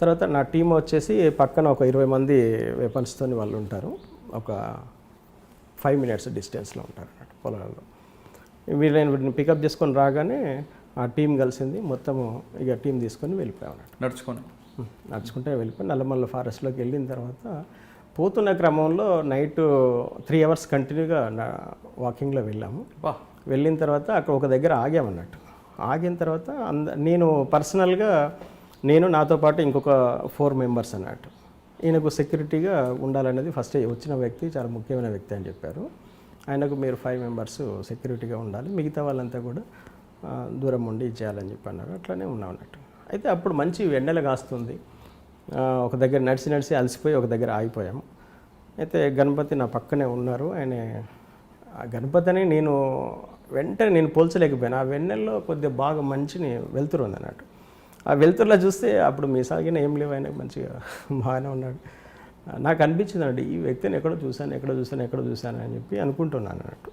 తర్వాత నా టీం వచ్చేసి పక్కన ఒక 20 మంది వెపన్స్తో వాళ్ళు ఉంటారు. ఒక 5 minutes డిస్టెన్స్లో ఉంటారు అన్నట్టు పొలాల్లో. వీళ్ళని పికప్ చేసుకొని రాగానే ఆ టీం కలిసింది, మొత్తము ఇక టీం తీసుకొని వెళ్ళిపోయాం నడుచుకుంటే వెళ్ళిపోయి నల్లమల్ల ఫారెస్ట్లోకి వెళ్ళిన తర్వాత పోతున్న క్రమంలో నైట్ 3 hours కంటిన్యూగా వాకింగ్లో వెళ్ళాము. వెళ్ళిన తర్వాత అక్కడ ఒక దగ్గర ఆగామన్నట్టు. ఆగిన తర్వాత నేను పర్సనల్గా నాతో పాటు ఇంకొక 4 members అన్నట్టు. ఈయనకు సెక్యూరిటీగా ఉండాలనేది ఫస్ట్ వచ్చిన వ్యక్తి చాలా ముఖ్యమైన వ్యక్తి అని చెప్పారు. ఆయనకు మీరు 5 members సెక్యూరిటీగా ఉండాలి, మిగతా వాళ్ళంతా కూడా దూరం ఉండి చేయాలని చెప్పి అన్నారు. అట్లనే ఉన్నాం అన్నట్టు. అయితే అప్పుడు మంచి వెన్నెల కాస్తుంది. ఒక దగ్గర నడిచి అలసిపోయి ఒక దగ్గర ఆగిపోయాము. అయితే గణపతి నా పక్కనే ఉన్నారు. ఆయన గణపతిని వెంటనే నేను పోల్చలేకపోయాను. ఆ వెన్నెల్లో కొద్దిగా బాగా మంచిని వెలుతురు ఉంది అన్నట్టు. ఆ వెలుతురులో చూస్తే అప్పుడు మీ సాగిన ఏం లేవు, ఆయన మంచిగా బాగానే ఉన్నాడు. నాకు అనిపించింది అండి, ఈ వ్యక్తిని ఎక్కడో చూశాను అని చెప్పి అనుకుంటున్నాను అన్నట్టు.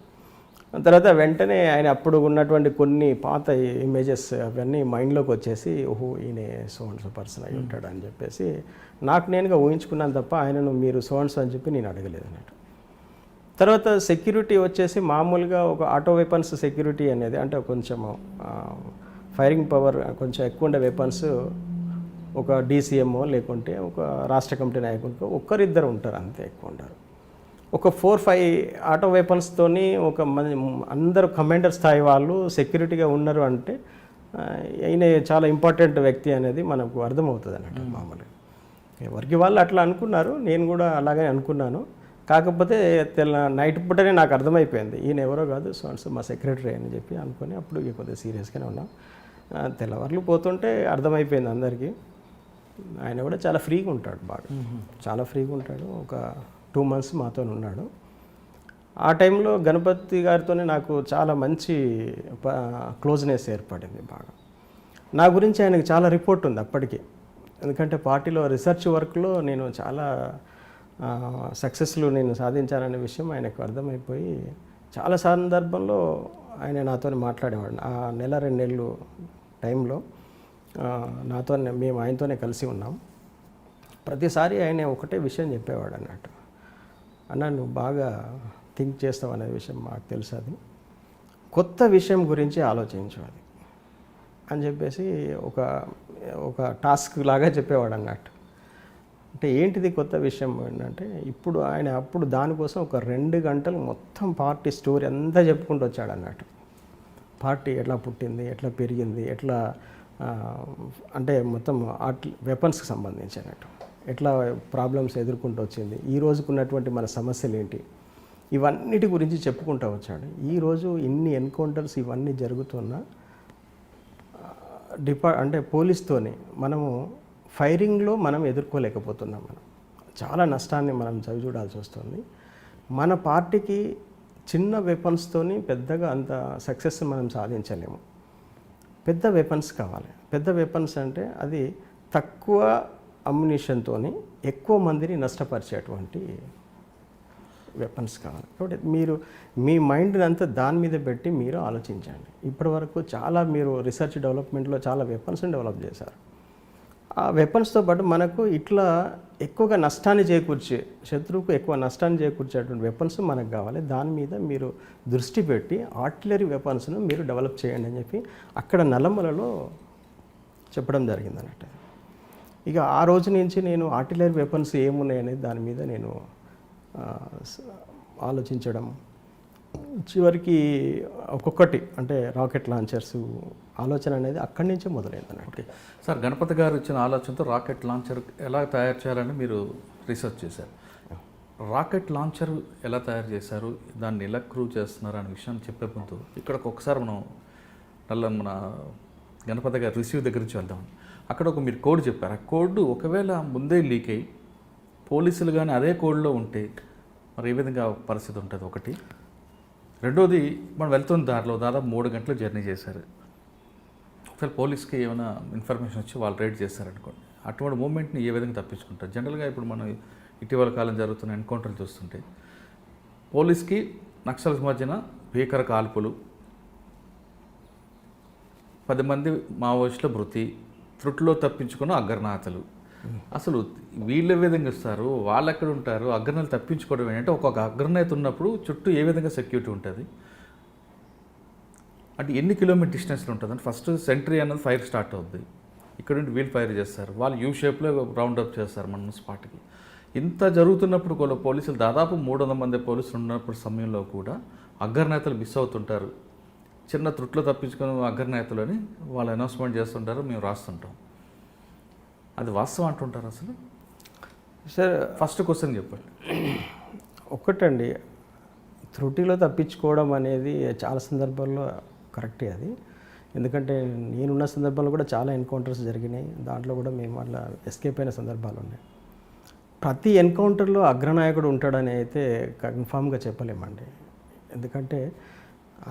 తర్వాత వెంటనే ఆయన అప్పుడు ఉన్నటువంటి కొన్ని పాత ఇమేజెస్ అవన్నీ మైండ్లోకి వచ్చేసి, ఓహో ఈయన సోన్స్ పర్సన్ అయి ఉంటాడు అని చెప్పేసి నాకు నేనుగా ఊహించుకున్నాను తప్ప ఆయనను మీరు సోన్స్ అని చెప్పి నేను అడగలేదు అన్నట్టు. తర్వాత సెక్యూరిటీ వచ్చేసి మామూలుగా ఒక ఆటో వెపన్స్ సెక్యూరిటీ అనేది అంటే కొంచెము ఫైరింగ్ పవర్ కొంచెం ఎక్కువ ఉండే వెపన్స్ ఒక డీసీఎంఓ లేకుంటే ఒక రాష్ట్ర కమిటీ నాయకుడికి ఒక్కరిద్దరు ఉంటారు, అంతే, ఎక్కువ ఉంటారు. ఒక 4-5 ఆటో వెపన్స్తోని అందరూ కమాండర్ స్థాయి వాళ్ళు సెక్యూరిటీగా ఉన్నారు అంటే ఈయన చాలా ఇంపార్టెంట్ వ్యక్తి అనేది మనకు అర్థమవుతుంది అన్నట్టు. మామూలుగా ఎవరికి వాళ్ళు అట్లా అనుకున్నారు, నేను కూడా అలాగే అనుకున్నాను. కాకపోతే నైట్ పూటనే నాకు అర్థమైపోయింది ఈయన ఎవరో కాదు, సో మా సెక్రటరీ అని చెప్పి అనుకుని అప్పుడు కొద్దిగా సీరియస్గానే ఉన్నాం. తెల్లవారులు పోతుంటే అర్థమైపోయింది అందరికీ. ఆయన కూడా చాలా ఫ్రీగా ఉంటాడు, చాలా ఫ్రీగా ఉంటాడు. ఒక 2 months మాతో ఉన్నాడు. ఆ టైంలో గణపతి గారితోనే నాకు చాలా మంచి క్లోజ్నెస్ ఏర్పడింది బాగా. నా గురించి ఆయనకు చాలా రిపోర్ట్ ఉంది అప్పటికి, ఎందుకంటే పార్టీలో రీసెర్చ్ వర్క్లో నేను చాలా సక్సెస్లు నేను సాధించాలనే విషయం ఆయనకు అర్థమైపోయి చాలా సందర్భంలో ఆయన నాతో మాట్లాడేవాడు. ఆ 1-2 నెలలు టైంలో మేము ఆయనతోనే కలిసి ఉన్నాం. ప్రతిసారి ఆయన ఒకటే విషయం చెప్పేవాడు అన్నట్టు, అన్న నువ్వు బాగా థింక్ చేస్తావు అనే విషయం మాకు తెలుసు, అది కొత్త విషయం గురించి ఆలోచించు అది అని చెప్పేసి ఒక టాస్క్ లాగా చెప్పేవాడు అన్నట్టు. అంటే ఏంటిది కొత్త విషయం ఏంటంటే అప్పుడు దానికోసం ఒక 2 గంటలు మొత్తం పార్టీ స్టోరీ అంతా చెప్పుకుంటూ వచ్చాడు అన్నట్టు. పార్టీ ఎట్లా పుట్టింది, ఎట్లా పెరిగింది, ఎట్లా అంటే మొత్తం వెపన్స్కి సంబంధించి అన్నట్టు, ఎట్లా ప్రాబ్లమ్స్ ఎదుర్కొంటూ వచ్చింది, ఈ రోజుకున్నటువంటి మన సమస్యలు ఏంటి, ఇవన్నిటి గురించి చెప్పుకుంటూ వచ్చాడు. ఈరోజు ఇన్ని ఎన్కౌంటర్స్ ఇవన్నీ జరుగుతున్న అంటే పోలీస్తోని మనము ఫైరింగ్లో మనం ఎదుర్కోలేకపోతున్నాం. మనం చాలా నష్టాన్ని మనం చవిచూడాల్సి వస్తుంది. మన పార్టీకి చిన్న వెపన్స్తోని పెద్దగా అంత సక్సెస్ మనం సాధించలేము. పెద్ద వెపన్స్ కావాలి. పెద్ద వెపన్స్ అంటే అది తక్కువ అమ్యునిషన్తో ఎక్కువ మందిని నష్టపరిచేటువంటి వెపన్స్ కావాలి. కాబట్టి మీరు మీ మైండ్ని అంతా దాని మీద పెట్టి మీరు ఆలోచించండి. ఇప్పటివరకు చాలా మీరు రీసెర్చ్ డెవలప్మెంట్లో చాలా వెపన్స్ని డెవలప్ చేశారు. ఆ వెపన్స్తో పాటు మనకు ఇట్లా ఎక్కువగా నష్టాన్ని చేకూర్చే, శత్రువుకు ఎక్కువ నష్టాన్ని చేకూర్చేటువంటి వెపన్స్ మనకు కావాలి. దాని మీద మీరు దృష్టి పెట్టి ఆర్టిలరీ వెపన్స్ను మీరు డెవలప్ చేయండి అని చెప్పి అక్కడ నల్లమలలో చెప్పడం జరిగింది అన్నట్టు. ఇక ఆ రోజు నుంచి నేను ఆర్టిలరీ వెపన్స్ ఏమున్నాయనేది దాని మీద నేను ఆలోచించడం, చివరికి ఒక్కొక్కటి అంటే రాకెట్ లాంచర్స్ ఆలోచన అనేది అక్కడి నుంచే మొదలైంది అన్నట్టు. సార్, గణపతి గారు ఇచ్చిన ఆలోచనతో రాకెట్ లాంచర్ ఎలా తయారు చేయాలని మీరు రీసెర్చ్ చేశారు. రాకెట్ లాంచర్ ఎలా తయారు చేశారు, దాన్ని ఎలా క్రూ చేస్తున్నారు అనే విషయాన్ని చెప్పే ముందు ఇక్కడ ఒకసారి మన గణపతి గారు రిసీవ్ దగ్గర నుంచి వెళ్దాం. అక్కడ మీరు కోడ్ చెప్పారు. ఆ కోడ్ ఒకవేళ ముందే లీక్ అయ్యి పోలీసులు కానీ అదే కోడ్లో ఉంటే మరి ఏ విధంగా పరిస్థితి ఉంటుంది ఒకటి. రెండోది, మనం వెళ్తున్న దారిలో దాదాపు 3 గంటలు జర్నీ చేశారు. ఒకవేళ పోలీస్కి ఏమైనా ఇన్ఫర్మేషన్ వచ్చి వాళ్ళు రైడ్ చేస్తారనుకోండి, అటువంటి మూమెంట్ని ఏ విధంగా తప్పించుకుంటారు? జనరల్గా ఇప్పుడు మనం ఇటీవల కాలం జరుగుతున్న ఎన్కౌంటర్లు చూస్తుంటే పోలీస్కి నక్సల్స్ మధ్యన భీకర కాల్పులు, 10 మంది మావోయిస్టుల మృతి, త్రుట్లో తప్పించుకున్న అగ్రనాథలు, అసలు వీళ్ళు ఏ విధంగా ఇస్తారు, వాళ్ళు ఎక్కడ ఉంటారు, అగ్రనేతలు తప్పించుకోవడం ఏంటంటే ఒక్కొక్క అగ్రనేత ఉన్నప్పుడు చుట్టూ ఏ విధంగా సెక్యూరిటీ ఉంటుంది, అంటే ఎన్ని కిలోమీటర్ డిస్టెన్స్లో ఉంటుంది అంటే ఫస్ట్ సెంట్రీ అన్నది ఫైర్ స్టార్ట్ అవుద్ది, ఇక్కడ నుండి వీళ్ళు ఫైర్ చేస్తారు, వాళ్ళు యూ షేప్లో రౌండప్ చేస్తారు మన స్పాట్కి. ఇంత జరుగుతున్నప్పుడు కూడా పోలీసులు దాదాపు 300 మంది పోలీసులు ఉన్నప్పుడు సమయంలో కూడా అగ్రనేతలు మిస్ అవుతుంటారు. చిన్న త్రుట్లో తప్పించుకుని అగ్రనేతలు అని వాళ్ళు అనౌన్స్మెంట్ చేస్తుంటారు, మేము రాస్తుంటాం. అది వాస్తవం అంటుంటారు అసలు? సార్ ఫస్ట్ క్వశ్చన్ చెప్పండి. ఒక్కటండి, త్రుటిలో తప్పించుకోవడం అనేది చాలా సందర్భాల్లో కరెక్టే అది. ఎందుకంటే నేనున్న సందర్భంలో కూడా చాలా ఎన్కౌంటర్స్ జరిగినాయి, దాంట్లో కూడా మేము అట్లా ఎస్కేప్ అయిన సందర్భాలు ఉన్నాయి. ప్రతి ఎన్కౌంటర్లో అగ్రనాయకుడు ఉంటాడని అయితే కన్ఫామ్గా చెప్పలేమండి. ఎందుకంటే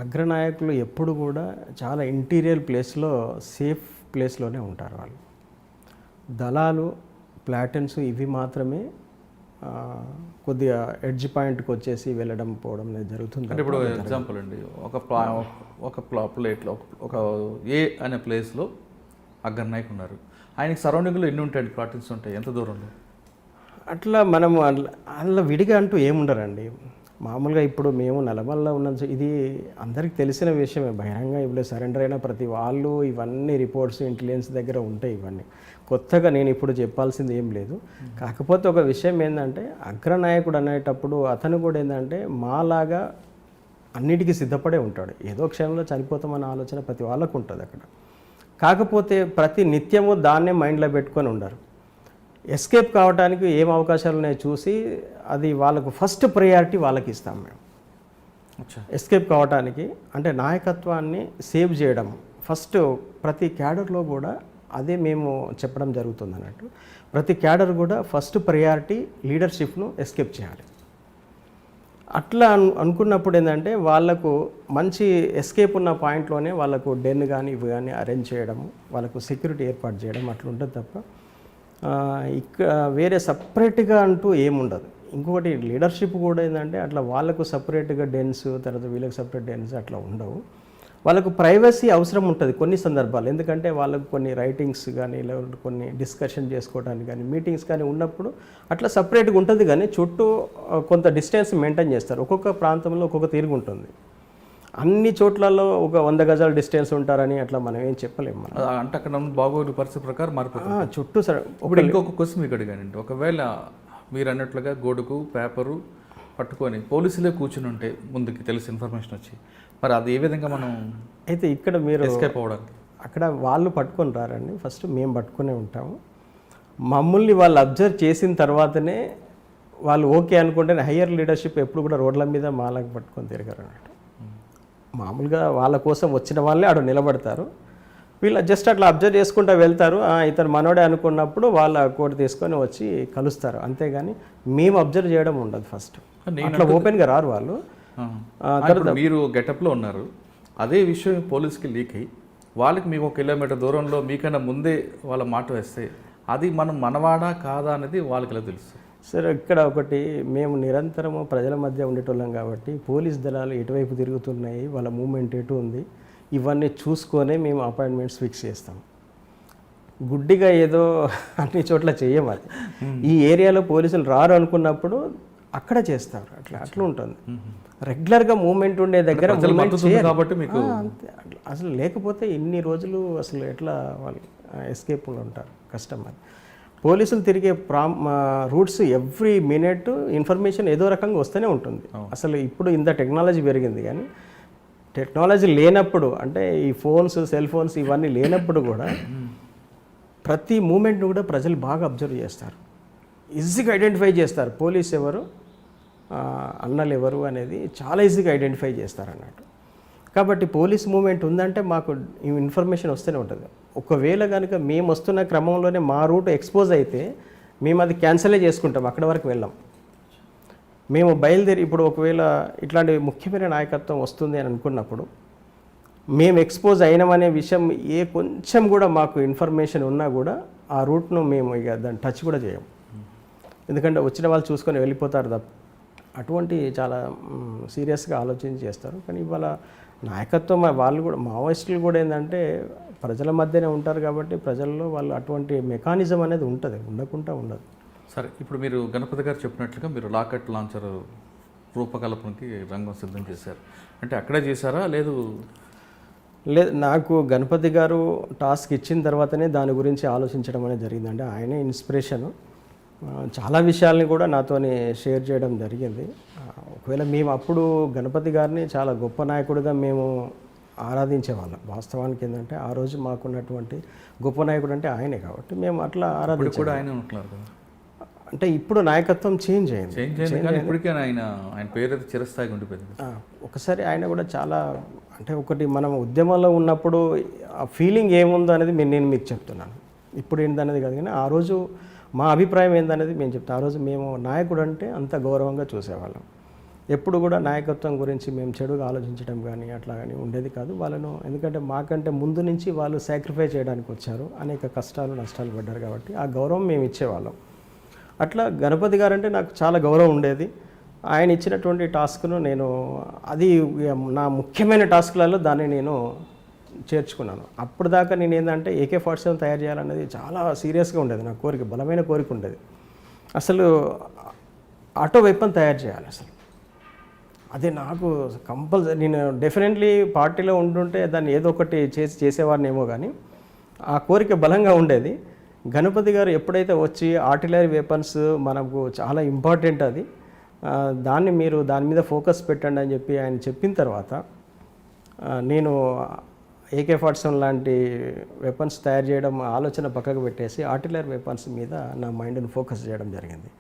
అగ్రనాయకులు ఎప్పుడు కూడా చాలా ఇంటీరియర్ ప్లేస్లో, సేఫ్ ప్లేస్లోనే ఉంటారు వాళ్ళు. దళాలు, ప్లాటన్స్ ఇవి మాత్రమే కొద్దిగా ఎడ్జ్ పాయింట్కి వచ్చేసి వెళ్ళడం పోవడం అనేది జరుగుతుంది. అంటే ఇప్పుడు ఎగ్జాంపుల్ అండి, ఒక ప్లేట్లో ఒక ఏ అనే ప్లేస్లో అగ్రనాయకులు ఉన్నారు, ఆయనకి సరౌండింగ్లో ఎన్ని ఉంటాయండి, ప్లాటన్స్ ఉంటాయి, ఎంత దూరంలో? అట్లా మనము అందులో విడిగా అంటూ ఏముండరండి. మామూలుగా ఇప్పుడు మేము నల్లమల్లో ఉన్న, ఇది అందరికీ తెలిసిన విషయమే, బహిరంగ ఇప్పుడు సరెండర్ అయిన ప్రతి వాళ్ళు ఇవన్నీ రిపోర్ట్స్ ఇంటెలిజెన్స్ దగ్గర ఉంటాయి. ఇవన్నీ కొత్తగా నేను ఇప్పుడు చెప్పాల్సింది ఏం లేదు. కాకపోతే ఒక విషయం ఏంటంటే అగ్రనాయకుడు అనేటప్పుడు అతను కూడా ఏంటంటే మాలాగా అన్నిటికీ సిద్ధపడే ఉంటాడు. ఏదో క్షణంలో చనిపోతామన్న ఆలోచన ప్రతి వాళ్ళకు ఉంటుంది అక్కడ. కాకపోతే ప్రతి నిత్యము దాన్నే మైండ్లో పెట్టుకొని ఉండరు. ఎస్కేప్ కావడానికి ఏం అవకాశాలు ఉన్నాయో చూసి అది వాళ్ళకు ఫస్ట్ ప్రయారిటీ వాళ్ళకి ఇస్తాం మేము. ఎస్కేప్ కావడానికి అంటే నాయకత్వాన్ని సేవ్ చేయడం ఫస్ట్ ప్రతి క్యాడర్లో కూడా అదే మేము చెప్పడం జరుగుతుంది అన్నట్టు. ప్రతి క్యాడర్ కూడా ఫస్ట్ ప్రయారిటీ లీడర్షిప్ను ఎస్కేప్ చేయాలి. అట్లా అనుకున్నప్పుడు ఏంటంటే వాళ్ళకు మంచి ఎస్కేప్ ఉన్న పాయింట్లోనే వాళ్ళకు డెన్ కానీ ఇవి కానీ అరేంజ్ చేయడము, వాళ్ళకు సెక్యూరిటీ ఏర్పాటు చేయడం అట్లా ఉంటుంది తప్ప ఇక్కడ వేరే సపరేట్గా అంటూ ఏముండదు. ఇంకొకటి లీడర్షిప్ కూడా ఏంటంటే అట్లా వాళ్ళకు సపరేట్గా డెన్స్, తర్వాత వీళ్ళకి సపరేట్ డెన్స్ అట్లా ఉండవు. వాళ్ళకు ప్రైవసీ అవసరం ఉంటుంది కొన్ని సందర్భాలు. ఎందుకంటే వాళ్ళకు కొన్ని రైటింగ్స్ కానీ లేకపోతే కొన్ని డిస్కషన్ చేసుకోవడానికి కానీ మీటింగ్స్ కానీ ఉన్నప్పుడు అట్లా సపరేట్గా ఉంటుంది. కానీ చుట్టూ కొంత డిస్టెన్స్ మెయింటైన్ చేస్తారు. ఒక్కొక్క ప్రాంతంలో ఒక్కొక్క తీరుగు ఉంటుంది. అన్ని చోట్లలో ఒక 100 గజాల డిస్టెన్స్ ఉంటారని అట్లా మనం ఏం చెప్పలేము. అంటే అక్కడ బాగోని పరిస్థితి ప్రకారం మారిపోతుంది చుట్టూ. సరే, ఇప్పుడు ఇంకొక క్వశ్చన్ మీకు అడిగానండి, ఒకవేళ మీరు అన్నట్లుగా గొడుగు పేపరు పట్టుకొని పోలీసులే కూర్చుని ఉంటే ముందుకి తెలిసి ఇన్ఫర్మేషన్ వచ్చి, మరి అది ఏ విధంగా మనం అయితే ఇక్కడ మీరు ఎస్కేప్ అవ్వడానికి? అక్కడ వాళ్ళు పట్టుకొని రారండి, ఫస్ట్ మేము పట్టుకునే ఉంటాము. మమ్మల్ని వాళ్ళు అబ్జర్వ్ చేసిన తర్వాతనే వాళ్ళు ఓకే అనుకుంటేనే హయ్యర్ లీడర్షిప్ ఎప్పుడు కూడా రోడ్ల మీద మాలకు పట్టుకొని తిరగరు అన్నట్టు. మామూలుగా వాళ్ళ కోసం వచ్చిన వాళ్ళే ఆడ నిలబడతారు. వీళ్ళు జస్ట్ అట్లా అబ్జర్వ్ చేసుకుంటూ వెళ్తారు. ఇతను మనోడే అనుకున్నప్పుడు వాళ్ళ కోట్ తీసుకొని వచ్చి కలుస్తారు. అంతేగాని మేము అబ్జర్వ్ చేయడం ఉండదు. ఫస్ట్ అట్లా ఓపెన్గా రారు వాళ్ళు. మీరు గెటప్లో ఉన్నారు, అదే విషయం పోలీస్కి లీక్ అయ్యి వాళ్ళకి మీకు 1 కిలోమీటర్ దూరంలో మీకన్నా ముందే వాళ్ళ మాట వేస్తే అది మనం మనవాడా కాదా అనేది వాళ్ళకి ఎలా తెలుసు? సరే, ఇక్కడ ఒకటి మేము నిరంతరము ప్రజల మధ్య ఉండేటోళ్ళం కాబట్టి పోలీస్ దళాలు ఎటువైపు తిరుగుతున్నాయి, వాళ్ళ మూమెంట్ ఎటు ఉంది, ఇవన్నీ చూసుకొనే మేము అపాయింట్మెంట్స్ ఫిక్స్ చేస్తాం. గుడ్డిగా ఏదో అన్ని చోట్ల చెయ్యం. అది ఈ ఏరియాలో పోలీసులు రారు అనుకున్నప్పుడు అక్కడ చేస్తారు. అట్లా ఉంటుంది. రెగ్యులర్గా మూమెంట్ ఉండే దగ్గర కాబట్టి మీకు అసలు లేకపోతే ఇన్ని రోజులు అసలు ఎట్లా వాళ్ళు ఎస్కేప్లో ఉంటారు, కష్టం. అది పోలీసులు తిరిగే రూట్స్ ఎవ్రీ మినిట్ ఇన్ఫర్మేషన్ ఏదో రకంగా వస్తూనే ఉంటుంది. అసలు ఇప్పుడు ఇంత టెక్నాలజీ పెరిగింది, కానీ టెక్నాలజీ లేనప్పుడు అంటే ఈ ఫోన్స్, సెల్ ఫోన్స్ ఇవన్నీ లేనప్పుడు కూడా ప్రతి మూమెంట్ను కూడా ప్రజలు బాగా అబ్జర్వ్ చేస్తారు. ఈజీగా ఐడెంటిఫై చేస్తారు పోలీస్ ఎవరు, అన్నలు ఎవరు అనేది చాలా ఈజీగా ఐడెంటిఫై చేస్తారు అన్నట్టు. కాబట్టి పోలీస్ మూమెంట్ ఉందంటే మాకు ఇన్ఫర్మేషన్ వస్తూనే ఉంటుంది. ఒకవేళ కనుక మేము వస్తున్న క్రమంలోనే మా రూట్ ఎక్స్పోజ్ అయితే మేము అది క్యాన్సలే చేసుకుంటాం, అక్కడి వరకు వెళ్ళాం. మేము బయలుదేరి ఇప్పుడు ఒకవేళ ఇట్లాంటి ముఖ్యమైన నాయకత్వం వస్తుంది అని అనుకున్నప్పుడు మేము ఎక్స్పోజ్ అయినామనే విషయం కొంచెం కూడా మాకు ఇన్ఫర్మేషన్ ఉన్నా కూడా ఆ రూట్ను మేము ఇక దాన్ని టచ్ కూడా చేయం. ఎందుకంటే వచ్చిన వాళ్ళు చూసుకొని వెళ్ళిపోతారు తప్ప అటువంటి చాలా సీరియస్గా ఆలోచించి చేస్తారు. కానీ ఇవాళ నాయకత్వం వాళ్ళు కూడా మావోయిస్టులు కూడా ఏంటంటే ప్రజల మధ్యనే ఉంటారు కాబట్టి ప్రజల్లో వాళ్ళు అటువంటి మెకానిజం అనేది ఉంటుంది, ఉండకుండా ఉండదు. సరే, ఇప్పుడు మీరు గణపతి గారు చెప్పినట్లుగా మీరు రాకెట్ లాంచర్ రూపకల్పనకి రంగం సిద్ధం చేశారు అంటే అక్కడే చేశారా లేదు? లేదు, నాకు గణపతి గారు టాస్క్ ఇచ్చిన తర్వాతనే దాని గురించి ఆలోచించడం అనేది జరిగిందంటే ఆయనే ఇన్స్పిరేషను. చాలా విషయాల్ని కూడా నాతోని షేర్ చేయడం జరిగింది. ఒకవేళ మేము అప్పుడు గణపతి గారిని చాలా గొప్ప నాయకుడిగా మేము ఆరాధించేవాళ్ళం. వాస్తవానికి ఏంటంటే ఆ రోజు మాకున్నటువంటి గొప్ప నాయకుడు అంటే ఆయనే కాబట్టి మేము అట్లా ఆరాధించాం. కూడా ఆయన ఉంటున్నారు కదా, అంటే ఇప్పుడు నాయకత్వం చేంజ్ అయింది. కానీ ఇప్పటికే ఆయన పేరు అయితే చిరస్థాయిగా ఉండిపోయింది. ఒకసారి ఆయన కూడా చాలా అంటే ఒకటి మనం ఉద్యమంలో ఉన్నప్పుడు ఆ ఫీలింగ్ ఏముందో అనేది నేను మీకు చెప్తున్నాను. ఇప్పుడు ఏంటనేది కాదు కానీ ఆ రోజు మా అభిప్రాయం ఏందనేది మేము చెప్తాం. ఆ రోజు మేము నాయకుడు అంటే అంత గౌరవంగా చూసేవాళ్ళం. ఎప్పుడు కూడా నాయకత్వం గురించి మేము చెడుగా ఆలోచించడం కానీ అట్లా కానీ ఉండేది కాదు. వాళ్ళను ఎందుకంటే మాకంటే ముందు నుంచి వాళ్ళు సాక్రిఫై చేయడానికి వచ్చారు, అనేక కష్టాలు నష్టాలు పడ్డారు కాబట్టి ఆ గౌరవం మేము ఇచ్చేవాళ్ళం. అట్లా గణపతి గారు అంటే నాకు చాలా గౌరవం ఉండేది. ఆయన ఇచ్చినటువంటి టాస్క్ను నేను అది నా ముఖ్యమైన టాస్క్లలో దాన్ని నేను చేర్చుకున్నాను. అప్పుడు దాకా నేను ఏంటంటే AK-47 తయారు చేయాలనేది చాలా సీరియస్గా ఉండేది, నా కోరిక, బలమైన కోరిక ఉండేది. అసలు ఆటో వెపన్ తయారు చేయాలి, అసలు అది నాకు కంపల్సరీ. నేను డెఫినెట్లీ పార్టీలో ఉంటుంటే దాన్ని ఏదో ఒకటి చేసేవాడినేమో కానీ ఆ కోరిక బలంగా ఉండేది. గణపతి గారు ఎప్పుడైతే వచ్చి ఆర్టిలరీ వెపన్స్ మనకు చాలా ఇంపార్టెంట్ అది, దాన్ని మీరు దాని మీద ఫోకస్ పెట్టండి అని చెప్పి ఆయన చెప్పిన తర్వాత నేను AK-47 లాంటి వెపన్స్ తయారు చేయడం ఆలోచన పక్కకు పెట్టేసి ఆర్టిలరీ వెపన్స్ మీద నా మైండ్ని ఫోకస్ చేయడం జరిగింది.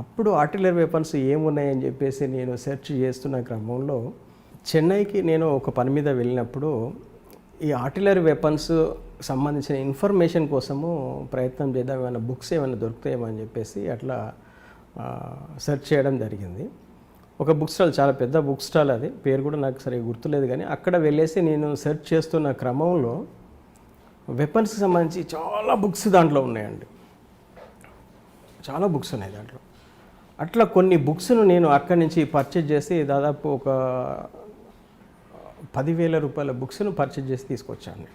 అప్పుడు ఆర్టిలరీ వెపన్స్ ఏమున్నాయని చెప్పేసి నేను సెర్చ్ చేస్తున్న క్రమంలో చెన్నైకి నేను ఒక పని మీద వెళ్ళినప్పుడు ఈ ఆర్టిలరీ వెపన్స్ సంబంధించిన ఇన్ఫర్మేషన్ కోసము ప్రయత్నం చేద్దాం, ఏమైనా బుక్స్ ఏమైనా దొరుకుతాయేమో అని చెప్పేసి అట్లా సెర్చ్ చేయడం జరిగింది. ఒక బుక్ స్టాల్, చాలా పెద్ద బుక్ స్టాల్, అది పేరు కూడా నాకు సరిగ్గా గుర్తులేదు కానీ అక్కడ వెళ్ళేసి నేను సెర్చ్ చేస్తున్న క్రమంలో వెపన్స్కి సంబంధించి చాలా బుక్స్ దాంట్లో ఉన్నాయండి, చాలా బుక్స్ ఉన్నాయి దాంట్లో. అట్లా కొన్ని బుక్స్ను నేను అక్కడి నుంచి పర్చేజ్ చేసి దాదాపు ఒక 10,000 రూపాయల బుక్స్ను పర్చేజ్ చేసి తీసుకొచ్చాను.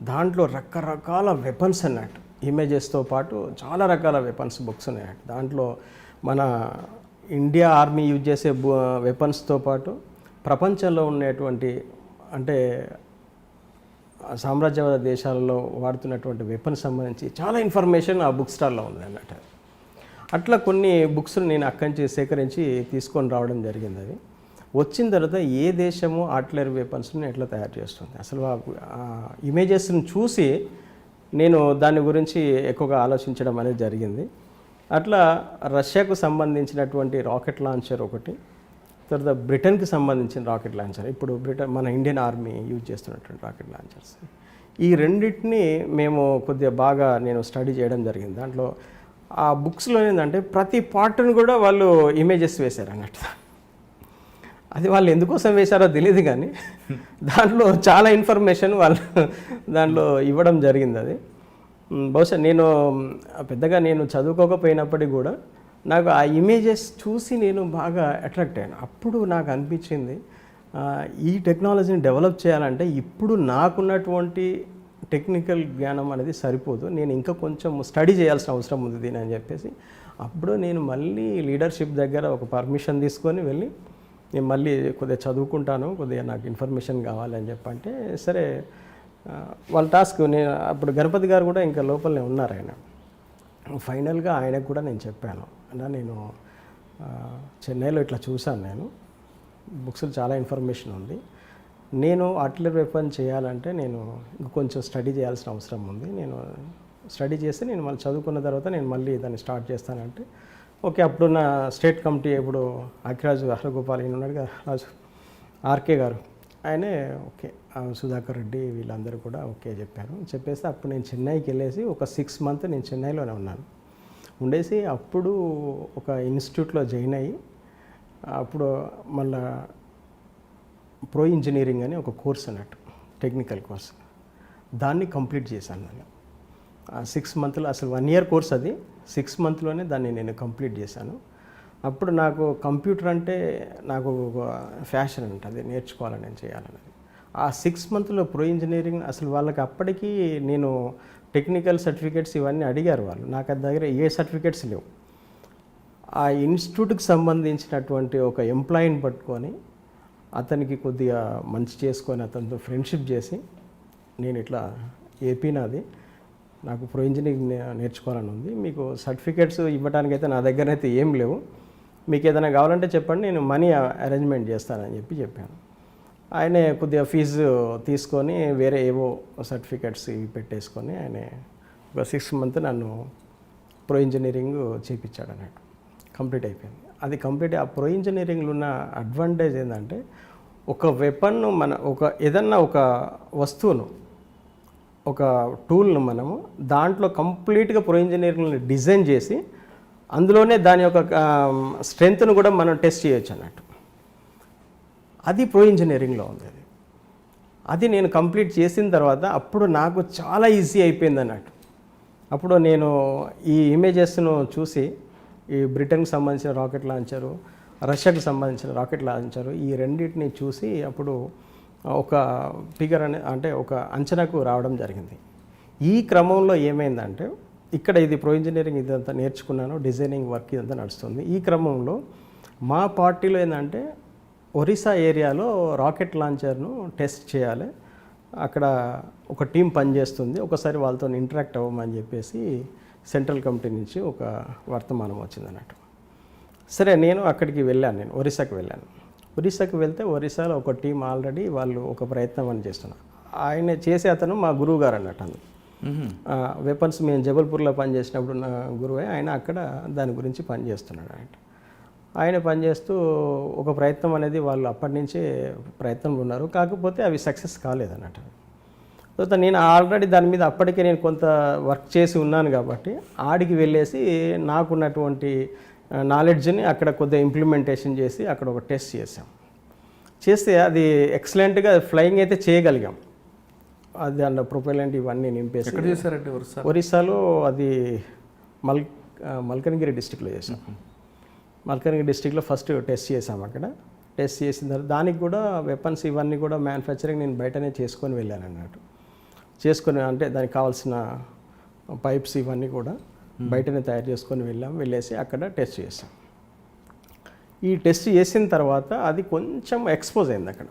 దాంట్లో రకరకాల వెపన్స్ అన్నట్టు, ఇమేజెస్తో పాటు చాలా రకాల వెపన్స్ బుక్స్ ఉన్నాయి. దాంట్లో మన ఇండియా ఆర్మీ యూజ్ చేసే వెపన్స్తో పాటు ప్రపంచంలో ఉండేటువంటి అంటే సామ్రాజ్యవాద దేశాలలో వాడుతున్నటువంటి వెపన్స్ సంబంధించి చాలా ఇన్ఫర్మేషన్ ఆ బుక్ స్టాల్లో ఉంది అన్నట్టు. అట్లా కొన్ని బుక్స్ను నేను అక్కడి నుంచి సేకరించి తీసుకొని రావడం జరిగింది. అది వచ్చిన తర్వాత ఏ దేశము ఆర్టిలరీ వెపన్స్ని ఎట్లా తయారు చేస్తుంది, అసలు ఆ ఇమేజెస్ని చూసి నేను దాని గురించి ఎక్కువగా ఆలోచించడం అనేది జరిగింది. అట్లా రష్యాకు సంబంధించినటువంటి రాకెట్ లాంచర్ ఒకటి, తర్వాత బ్రిటన్కి సంబంధించిన రాకెట్ లాంచర్, ఇప్పుడు మన ఇండియన్ ఆర్మీ యూజ్ చేస్తున్నటువంటి రాకెట్ లాంచర్స్, ఈ రెండింటిని మేము కొద్దిగా బాగా నేను స్టడీ చేయడం జరిగింది. దాంట్లో ఆ బుక్స్లో ఏంటంటే ప్రతి పార్ట్ని కూడా వాళ్ళు ఇమేజెస్ వేశారు అన్నట్టు. అది వాళ్ళు ఎందుకోసం వేశారో తెలియదు కానీ దాంట్లో చాలా ఇన్ఫర్మేషన్ వాళ్ళు దాంట్లో ఇవ్వడం జరిగింది. అది బహుశా నేను పెద్దగా నేను చదువుకోకపోయినప్పటికీ కూడా నాకు ఆ ఇమేజెస్ చూసి నేను బాగా అట్రాక్ట్ అయ్యాను. అప్పుడు నాకు అనిపించింది ఈ టెక్నాలజీని డెవలప్ చేయాలంటే ఇప్పుడు నాకున్నటువంటి టెక్నికల్ జ్ఞానం అనేది సరిపోదు, నేను ఇంకా కొంచెం స్టడీ చేయాల్సిన అవసరం ఉంది దీని అని చెప్పేసి అప్పుడు నేను మళ్ళీ లీడర్షిప్ దగ్గర ఒక పర్మిషన్ తీసుకొని వెళ్ళి నేను మళ్ళీ కొద్దిగా చదువుకుంటాను, కొద్దిగా నాకు ఇన్ఫర్మేషన్ కావాలని చెప్పంటే సరే వాళ్ళ టాస్క్. నేను అప్పుడు గణపతి గారు కూడా ఇంకా లోపలనే ఉన్నారు. ఆయన ఫైనల్గా ఆయనకు కూడా నేను చెప్పాను, అన్నా నేను చెన్నైలో ఇట్లా చూశాను, నేను బుక్స్లో చాలా ఇన్ఫర్మేషన్ ఉంది, నేను ఆర్టిలరీ వెపన్ చేయాలంటే నేను కొంచెం స్టడీ చేయాల్సిన అవసరం ఉంది, నేను స్టడీ చేస్తే నేను మళ్ళీ చదువుకున్న తర్వాత నేను మళ్ళీ దాన్ని స్టార్ట్ చేస్తానంటే ఓకే. అప్పుడున్న స్టేట్ కమిటీ ఇప్పుడు అఖిరాజు హరగోపాల్ ఈయన ఉన్నాడు కదా, రాజు ఆర్కే గారు, ఆయనే ఓకే, సుధాకర్ రెడ్డి వీళ్ళందరూ కూడా ఓకే చెప్పారు. చెప్పేస్తే అప్పుడు నేను చెన్నైకి వెళ్ళేసి ఒక 6 months నేను చెన్నైలోనే ఉన్నాను. ఉండేసి అప్పుడు ఒక ఇన్స్టిట్యూట్లో జాయిన్ అయ్యి అప్పుడు మళ్ళా ప్రో ఇంజనీరింగ్ అని ఒక కోర్స్ అన్నట్టు, టెక్నికల్ కోర్స్, దాన్ని కంప్లీట్ చేశాను నేను 6 months. అసలు 1 year కోర్స్ అది, 6 monthsలోనే దాన్ని నేను కంప్లీట్ చేశాను. అప్పుడు నాకు కంప్యూటర్ అంటే నాకు ఫ్యాషన్ అంటే అది నేర్చుకోవాలని, నేను చేయాలనేది. ఆ 6 మంత్లో ప్రో ఇంజనీరింగ్ అసలు వాళ్ళకి అప్పటికి నేను టెక్నికల్ సర్టిఫికేట్స్ ఇవన్నీ అడిగారు వాళ్ళు. నాకు అది దగ్గర ఏ సర్టిఫికేట్స్ లేవు. ఆ ఇన్స్టిట్యూట్కి సంబంధించినటువంటి ఒక ఎంప్లాయీని పట్టుకొని అతనికి కొద్దిగా మంచి చేసుకొని అతనితో ఫ్రెండ్షిప్ చేసి, నేను ఇట్లా ఏపీ నాది, నాకు ప్రో ఇంజనీరింగ్ నేర్చుకోవాలని ఉంది, మీకు సర్టిఫికేట్స్ ఇవ్వడానికైతే నా దగ్గర అయితే ఏం లేవు, మీకు ఏదైనా కావాలంటే చెప్పండి, నేను మనీ అరేంజ్మెంట్ చేస్తానని చెప్పాను. ఆయనే కొద్దిగా ఫీజు తీసుకొని వేరే ఏవో సర్టిఫికేట్స్ పెట్టేసుకొని ఆయన ఒక 6 మంత్ నన్ను ప్రో ఇంజనీరింగ్ చేయించాడు అన్నట్టు. కంప్లీట్ అయిపోయింది. అది కంప్లీట్. ఆ ప్రో ఇంజనీరింగ్లో ఉన్న అడ్వాంటేజ్ ఏంటంటే, ఒక వెపన్ను ఏదన్నా ఒక వస్తువును, ఒక టూల్ను మనము దాంట్లో కంప్లీట్గా ప్రో ఇంజనీరింగ్ని డిజైన్ చేసి అందులోనే దాని యొక్క స్ట్రెంగ్త్ను కూడా మనం టెస్ట్ చేయొచ్చు అన్నట్టు. అది ప్రో ఇంజనీరింగ్లో ఉంది. అది నేను కంప్లీట్ చేసిన తర్వాత అప్పుడు నాకు చాలా ఈజీ అయిపోయింది అన్నట్టు. అప్పుడు నేను ఈ ఇమేజెస్ను చూసి, ఈ బ్రిటన్కి సంబంధించిన రాకెట్ లాంచరు, రష్యాకి సంబంధించిన రాకెట్ లాంచరు, ఈ రెండింటిని చూసి అప్పుడు ఒక ఫిగర్ అంటే ఒక అంచనాకు రావడం జరిగింది. ఈ క్రమంలో ఏమైందంటే, ఇక్కడ ఇది ప్రో ఇంజనీరింగ్ ఇదంతా నేర్చుకున్నాను, డిజైనింగ్ వర్క్ ఇదంతా నడుస్తుంది. ఈ క్రమంలో మా పార్టీలో ఏంటంటే, ఒరిస్సా ఏరియాలో రాకెట్ లాంచర్ను టెస్ట్ చేయాలి, అక్కడ ఒక టీం పనిచేస్తుంది, ఒకసారి వాళ్ళతో ఇంటరాక్ట్ అవ్వమని చెప్పేసి సెంట్రల్ కమిటీ నుంచి ఒక వర్తమానం వచ్చింది అన్నట్టు. సరే, నేను అక్కడికి వెళ్ళాను, నేను ఒరిస్సాకి వెళ్ళాను. ఒరిస్సాకి వెళ్తే ఒరిస్సాలో ఒక టీం ఆల్రెడీ వాళ్ళు ఒక ప్రయత్నం అని చేస్తున్నారు. ఆయన చేసే అతను మా గురువు గారు అన్నట్టు. వెపన్స్ మేము జబల్పూర్లో పనిచేసినప్పుడు నా గురువే ఆయన అక్కడ దాని గురించి పనిచేస్తున్నాడు. ఆయన పనిచేస్తూ ఒక ప్రయత్నం అనేది వాళ్ళు అప్పటి నుంచే ప్రయత్నంలో ఉన్నారు, కాకపోతే అవి సక్సెస్ కాలేదన్నట్టు. తర్వాత నేను ఆల్రెడీ దాని మీద అప్పటికే నేను కొంత వర్క్ చేసి ఉన్నాను కాబట్టి ఆడికి వెళ్ళేసి నాకున్నటువంటి నాలెడ్జ్ని అక్కడ కొద్దిగా ఇంప్లిమెంటేషన్ చేసి అక్కడ ఒక టెస్ట్ చేస్తే అది ఎక్సలెంట్గా ఫ్లయింగ్ అయితే చేయగలిగాం. అది అందులో ప్రొపెలెంట్ ఇవన్నీ నింపేసి. ఎక్కడ చేశారంటే ఒరిస్సాలో అది మల్కనగిరి డిస్టిక్లో చేసాం. మల్కనగిరి డిస్టిక్లో ఫస్ట్ టెస్ట్ చేసాం. అక్కడ టెస్ట్ చేసిన తర్వాత దానికి కూడా వెపన్స్ ఇవన్నీ కూడా మ్యానుఫ్యాక్చరింగ్ నేను బయటనే చేసుకొని వెళ్ళాను అన్నట్టు. అంటే దానికి కావాల్సిన పైప్స్ ఇవన్నీ కూడా బయటనే తయారు చేసుకొని వెళ్ళేసి అక్కడ టెస్ట్ చేసాం. ఈ టెస్ట్ చేసిన తర్వాత అది కొంచెం ఎక్స్పోజ్ అయింది. అక్కడ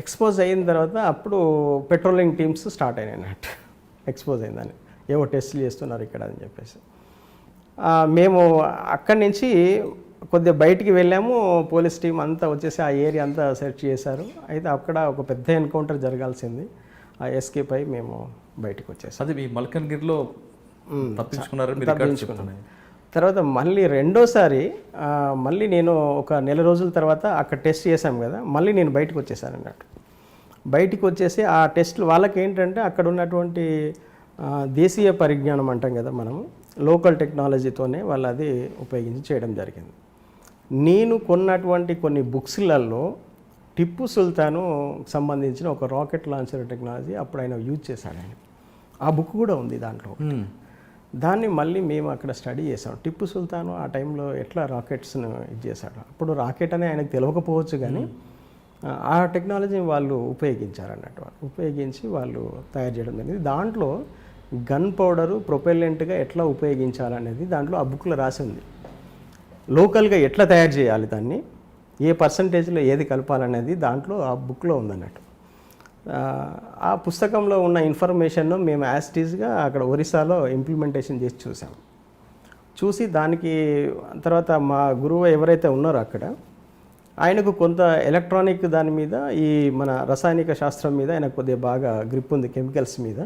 ఎక్స్పోజ్ అయిన తర్వాత అప్పుడు పెట్రోలింగ్ టీమ్స్ స్టార్ట్ అయినాయి అన్నట్టు. ఎక్స్పోజ్ అయిందని ఏవో టెస్టులు చేస్తున్నారు ఇక్కడ అని చెప్పేసి మేము అక్కడి నుంచి కొద్దిగా బయటికి వెళ్ళాము. పోలీస్ టీం అంతా వచ్చేసి ఆ ఏరియా అంతా సెర్చ్ చేశారు. అయితే అక్కడ ఒక పెద్ద ఎన్కౌంటర్ జరగాల్సింది, ఆ ఎస్కేప్ అయి మేము బయటకు వచ్చేసాం. అది మీ మల్కన్గిరిలో తప్పించుకున్నాను. తర్వాత మళ్ళీ రెండోసారి మళ్ళీ నేను ఒక నెల రోజుల తర్వాత అక్కడ టెస్ట్ చేశాం కదా, మళ్ళీ నేను బయటకు వచ్చేసాను అన్నట్టు. బయటికి వచ్చేసి ఆ టెస్ట్లు వాళ్ళకి ఏంటంటే అక్కడ ఉన్నటువంటి దేశీయ పరిజ్ఞానం అంటాం కదా మనము, లోకల్ టెక్నాలజీతోనే వాళ్ళు అది ఉపయోగించి చేయడం జరిగింది. నేను కొన్నటువంటి కొన్ని బుక్స్లలో టిప్పు సుల్తాను సంబంధించిన ఒక రాకెట్ లాంచర్ టెక్నాలజీ అప్పుడు ఆయన యూజ్ చేశాడు. ఆయన ఆ బుక్ కూడా ఉంది దాంట్లో. దాన్ని మళ్ళీ మేము అక్కడ స్టడీ చేసాం. టిప్పు సుల్తాను ఆ టైంలో ఎట్లా రాకెట్స్ను ఇది చేశాడు. అప్పుడు రాకెట్ అని ఆయనకు తెలియకపోవచ్చు, కానీ ఆ టెక్నాలజీని వాళ్ళు ఉపయోగించారన్నట్టు. ఉపయోగించి వాళ్ళు తయారు చేయడం జరిగింది. దాంట్లో గన్ పౌడరు ప్రొపెల్లెంట్గా ఎట్లా ఉపయోగించాలనేది దాంట్లో ఆ బుక్లో రాసి ఉంది. లోకల్గా ఎట్లా తయారు చేయాలి, దాన్ని ఏ పర్సంటేజ్లో ఏది కలపాలనేది దాంట్లో ఆ బుక్లో ఉందన్నట్టు. ఆ పుస్తకంలో ఉన్న ఇన్ఫర్మేషన్ను మేము యాస్టీస్గా అక్కడ ఒరిస్సాలో ఇంప్లిమెంటేషన్ చేసి చూసి దానికి తర్వాత మా గురువు ఎవరైతే ఉన్నారో అక్కడ ఆయనకు కొంత ఎలక్ట్రానిక్ దాని మీద, ఈ మన రసాయనిక శాస్త్రం మీద ఆయన కొద్దిగా బాగా గ్రిప్ ఉంది, కెమికల్స్ మీద.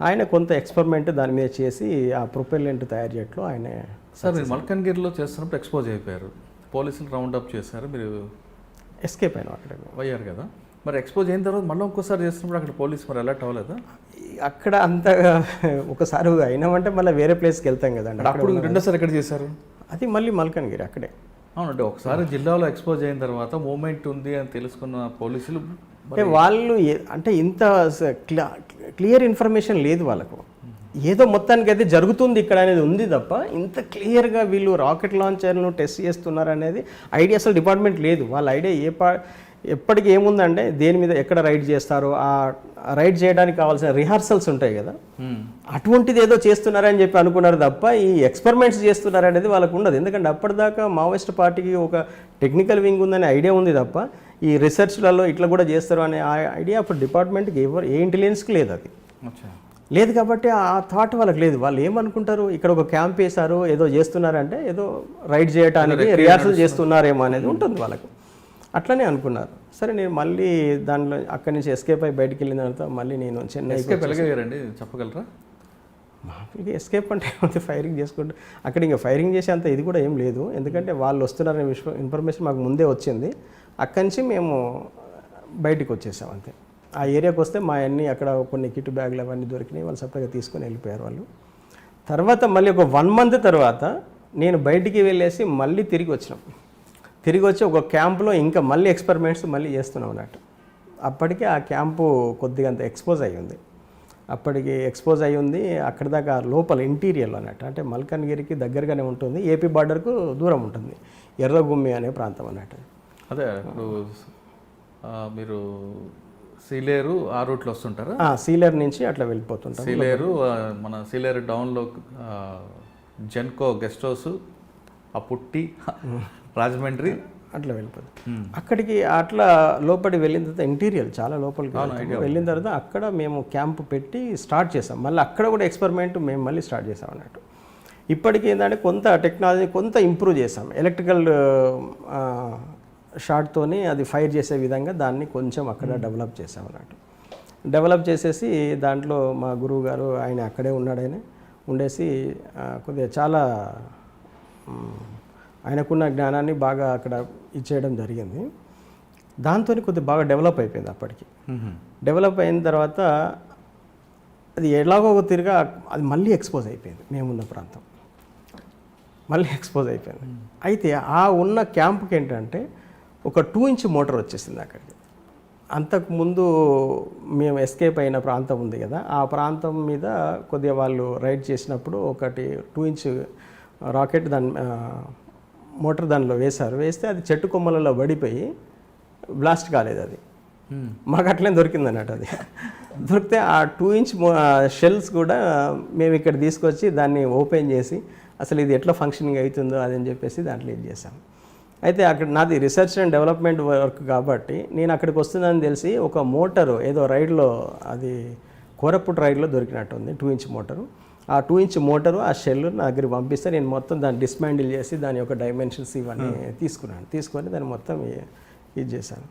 ఆయన కొంత ఎక్స్పెరిమెంట్ దాని మీద చేసి ఆ ప్రొపెల్లెంట్ తయారు చేయట్లో ఆయన. సార్, మీరు మల్కన్గిరిలో చేస్తున్నప్పుడు ఎక్స్పోజ్ అయిపోయారు, పోలీసులు రౌండ్ అప్ చేశారు, మీరు ఎస్కేప్ అయినా అక్కడ అయ్యారు కదా. మరి ఎక్స్పోజ్ అయిన తర్వాత మళ్ళీ ఇంకోసారి చేస్తున్నప్పుడు అక్కడ పోలీసు మరి అలర్ట్ అవ్వలేదా? అక్కడ అంతగా ఒకసారి అయినామంటే మళ్ళీ వేరే ప్లేస్కి వెళ్తాం కదండి. అప్పుడు రెండోసారి ఎక్కడ చేశారు? అది మళ్ళీ మల్కన్గిరి అక్కడే. అవునండి, ఒకసారి జిల్లాలో ఎక్స్పోజ్ అయిన తర్వాత మూమెంట్ ఉంది అని తెలుసుకున్న పోలీసులు వాళ్ళు అంటే ఇంత క్లియర్ ఇన్ఫర్మేషన్ లేదు వాళ్ళకు. ఏదో మొత్తానికి అయితే జరుగుతుంది ఇక్కడ అనేది ఉంది తప్ప ఇంత క్లియర్గా వీళ్ళు రాకెట్ లాంచర్ను టెస్ట్ చేస్తున్నారు అనేది ఐడియా అసలు డిపార్ట్మెంట్ లేదు. వాళ్ళ ఐడియా ఎప్పటికీ ఏముందంటే దేని మీద ఎక్కడ రైడ్ చేస్తారో ఆ రైడ్ చేయడానికి కావాల్సిన రిహార్సల్స్ ఉంటాయి కదా, అటువంటిది ఏదో చేస్తున్నారని చెప్పి అనుకున్నారు తప్ప ఈ ఎక్స్పెరిమెంట్స్ చేస్తున్నారనేది వాళ్ళకు ఉండదు. ఎందుకంటే అప్పటిదాకా మావోయిస్ట్ పార్టీకి ఒక టెక్నికల్ వింగ్ ఉందనే ఐడియా ఉంది తప్ప ఈ రీసెర్చ్లలో ఇట్లా కూడా చేస్తారు అనే ఐడియా అప్పుడు డిపార్ట్మెంట్కి ఏ ఇంటెలిజెన్స్కి లేదు, అది లేదు. కాబట్టి ఆ థాట్ వాళ్ళకి లేదు. వాళ్ళు ఏమనుకుంటారు, ఇక్కడ ఒక క్యాంప్ వేశారు ఏదో చేస్తున్నారంటే ఏదో రైడ్ చేయడానికి రిహార్సల్ చేస్తున్నారేమో అనేది ఉంటుంది వాళ్ళకు, అట్లనే అనుకున్నారు. సరే నేను మళ్ళీ దానిలో అక్కడి నుంచి ఎస్కేప్ అయి బయటికి వెళ్ళిన తర్వాత మళ్ళీ నేను చెన్నై ఎలాగయ్యారండి చెప్పగలరా? మామూలుగా ఎస్కేప్ అంటే ఏమైతే ఫైరింగ్ చేసుకుంటూ అక్కడ ఇంకా ఫైరింగ్ చేసే అంత ఇది కూడా ఏం లేదు, ఎందుకంటే వాళ్ళు వస్తున్నారనే ఇన్ఫర్మేషన్ మాకు ముందే వచ్చింది. అక్కడి నుంచి మేము బయటికి వచ్చేసాం అంతే. ఆ ఏరియాకి వస్తే మా అన్నీ అక్కడ కొన్ని కిట్ బ్యాగులు అవన్నీ దొరికినాయి, వాళ్ళు సపరేట్గా తీసుకొని వెళ్ళిపోయారు వాళ్ళు. తర్వాత మళ్ళీ ఒక 1 month తర్వాత నేను బయటికి వెళ్ళేసి మళ్ళీ తిరిగి వచ్చినాం. తిరిగి వచ్చి ఒక క్యాంపులో ఇంకా మళ్ళీ ఎక్స్పెరిమెంట్స్ మళ్ళీ చేస్తున్నాం అన్నట్టు. అప్పటికే ఆ క్యాంపు కొద్దిగా అంత ఎక్స్పోజ్ అయ్యి ఉంది, అప్పటికి ఎక్స్పోజ్ అయ్యి ఉంది. అక్కడ దాకా లోపల ఇంటీరియర్లో అన్నట్టు, అంటే మల్కన్గిరికి దగ్గరగానే ఉంటుంది, ఏపీ బార్డర్కు దూరం ఉంటుంది, ఎర్రగుమ్మి అనే ప్రాంతం అన్నట్టు. అదే ఇప్పుడు మీరు సీలేరు ఆ రూట్లో వస్తుంటారా? సీలేరు నుంచి అట్లా వెళ్ళిపోతుంటాం. సీలేరు మన సీలేరు డౌన్లో జెన్కో గెస్ట్ హౌస్, ఆ పుట్టి, రాజమండ్రి అట్లా వెళ్ళిపోతుంది. అక్కడికి అట్లా లోపలికి వెళ్ళిన తర్వాత ఇంటీరియర్ చాలా లోపలికి వెళ్ళిన తర్వాత అక్కడ మేము క్యాంప్ పెట్టి స్టార్ట్ చేసాం. మళ్ళీ అక్కడ కూడా ఎక్స్పెరిమెంట్ మేము మళ్ళీ స్టార్ట్ చేసాం అన్నట్టు. ఇప్పటికి ఏంటంటే కొంత టెక్నాలజీ కొంత ఇంప్రూవ్ చేసాం, ఎలక్ట్రికల్ షార్ట్తోని అది ఫైర్ చేసే విధంగా దాన్ని కొంచెం అక్కడ డెవలప్ చేసాం అన్నట్టు. డెవలప్ చేసేసి దాంట్లో మా గురువు గారు ఆయన అక్కడే ఉన్నాడు, ఆయన ఉండేసి కొద్దిగా చాలా ఆయనకున్న జ్ఞానాన్ని బాగా అక్కడ ఇచ్చేయడం జరిగింది. దాంతో కొద్దిగా బాగా డెవలప్ అయిపోయింది. అప్పటికి డెవలప్ అయిన తర్వాత అది ఎలాగో ఒక తిరిగా అది మళ్ళీ ఎక్స్పోజ్ అయిపోయింది, మేమున్న ప్రాంతం మళ్ళీ ఎక్స్పోజ్ అయిపోయింది. అయితే ఆ ఉన్న క్యాంప్కి ఏంటంటే ఒక 2-inch మోటార్ వచ్చేసింది అక్కడికి. అంతకుముందు మేము ఎస్కేప్ అయిన ప్రాంతం ఉంది కదా, ఆ ప్రాంతం మీద కొద్దిగా వాళ్ళు రైడ్ చేసినప్పుడు ఒకటి 2-inch రాకెట్ దాని మోటార్ దానిలో వేస్తే అది చెట్టు కొమ్మలలో పడిపోయి బ్లాస్ట్ కాలేదు. అది మాకు అట్లనే దొరికింది అన్నట్టు. అది దొరికితే ఆ 2-inch షెల్స్ కూడా మేము ఇక్కడ తీసుకొచ్చి దాన్ని ఓపెన్ చేసి అసలు ఇది ఎట్లా ఫంక్షనింగ్ అవుతుందో అదని చెప్పేసి దాంట్లో ఇది చేసాం. అయితే అక్కడ నాది రీసెర్చ్ అండ్ డెవలప్మెంట్ వర్క్ కాబట్టి నేను అక్కడికి వస్తుందని తెలిసి ఒక మోటారు ఏదో రైడ్లో, అది కోరపుట్ రైడ్లో దొరికినట్టుంది 2-inch మోటారు. ఆ 2-inch మోటారు ఆ షెల్ నా దగ్గర పంపిస్తే నేను మొత్తం దాన్ని డిస్మాండిల్ చేసి దాని యొక్క డైమెన్షన్స్ ఇవన్నీ తీసుకొని దాన్ని మొత్తం ఇది చేశాను.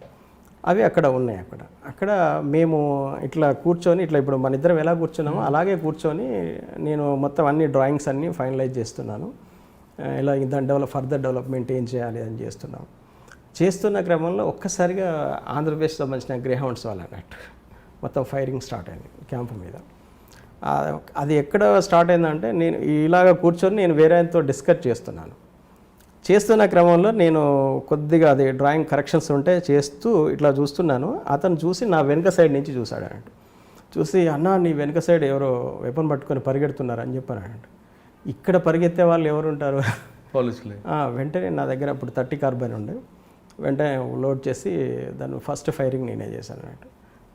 అవి అక్కడ ఉన్నాయి. అక్కడ మేము ఇట్లా కూర్చొని ఇట్లా ఇప్పుడు మన ఇద్దరం ఎలా కూర్చున్నామో అలాగే కూర్చొని నేను మొత్తం అన్ని డ్రాయింగ్స్ అన్నీ ఫైనలైజ్ చేస్తున్నాను. ఇలా దాని ఫర్దర్ డెవలప్మెంట్ ఏం చేయాలి అని చేస్తున్న క్రమంలో ఒక్కసారిగా ఆంధ్రప్రదేశ్ సంబంధించిన గ్రేహౌండ్స్ వాళ్ళు అన్నట్టు మొత్తం ఫైరింగ్ స్టార్ట్ అయింది క్యాంపు మీద. అది ఎక్కడ స్టార్ట్ అయిందంటే నేను ఇలాగ కూర్చొని నేను వేరేతో డిస్కస్ చేస్తున్న క్రమంలో నేను కొద్దిగా అది డ్రాయింగ్ కరెక్షన్స్ ఉంటే చేస్తూ ఇట్లా చూస్తున్నాను. అతను చూసి నా వెనుక సైడ్ నుంచి చూశాడు అన్నట్టు. చూసి అన్న నీ వెనుక సైడ్ ఎవరో వెపన్ పట్టుకొని పరిగెడుతున్నారు అని చెప్పాను అన్నట్టు. ఇక్కడ పరిగెత్తే వాళ్ళు ఎవరు ఉంటారు, పోలీసులే. వెంటనే నా దగ్గర అప్పుడు 30 కార్బైన్ ఉండే, వెంటనే లోడ్ చేసి దాన్ని ఫస్ట్ ఫైరింగ్ నేనే చేశాను అన్నట్టు.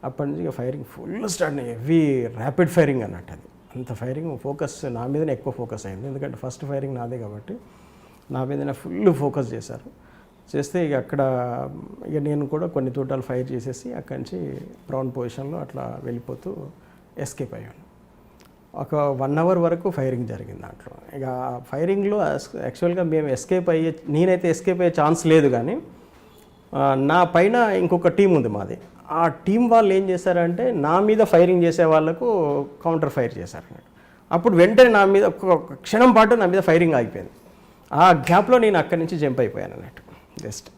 అప్పటి నుంచి ఫైరింగ్ ఫుల్ స్టార్ట్ అయ్యి హెవీ ర్యాపిడ్ ఫైరింగ్ అన్నట్టు. అది అంత ఫైరింగ్ ఫోకస్ నా మీదనే ఎక్కువ ఫోకస్ అయింది, ఎందుకంటే ఫస్ట్ ఫైరింగ్ నాదే కాబట్టి నా మీదనే ఫుల్ ఫోకస్ చేస్తే అక్కడ నేను కూడా కొన్ని తోటాలు ఫైర్ చేసేసి అక్కడి నుంచి ప్రౌన్ పొజిషన్లో అట్లా వెళ్ళిపోతూ ఎస్కేప్ అయ్యాను. ఒక 1 hour వరకు ఫైరింగ్ జరిగింది దాంట్లో. ఇక ఫైరింగ్లో యాక్చువల్గా మేము నేనైతే ఎస్కేప్ అయ్యే ఛాన్స్ లేదు, కానీ నా పైన ఇంకొక టీం ఉంది మాది. ఆ టీం వాళ్ళు ఏం చేశారంటే నా మీద ఫైరింగ్ చేసే వాళ్ళకు కౌంటర్ ఫైర్ చేశారు. అప్పుడు వెంటనే నా మీద ఒక క్షణం పాటు నా మీద ఫైరింగ్ ఆగిపోయింది. ఆ గ్యాప్లో నేను అక్కడి నుంచి జంప్ అయిపోయాను అన్నట్టు. జస్ట్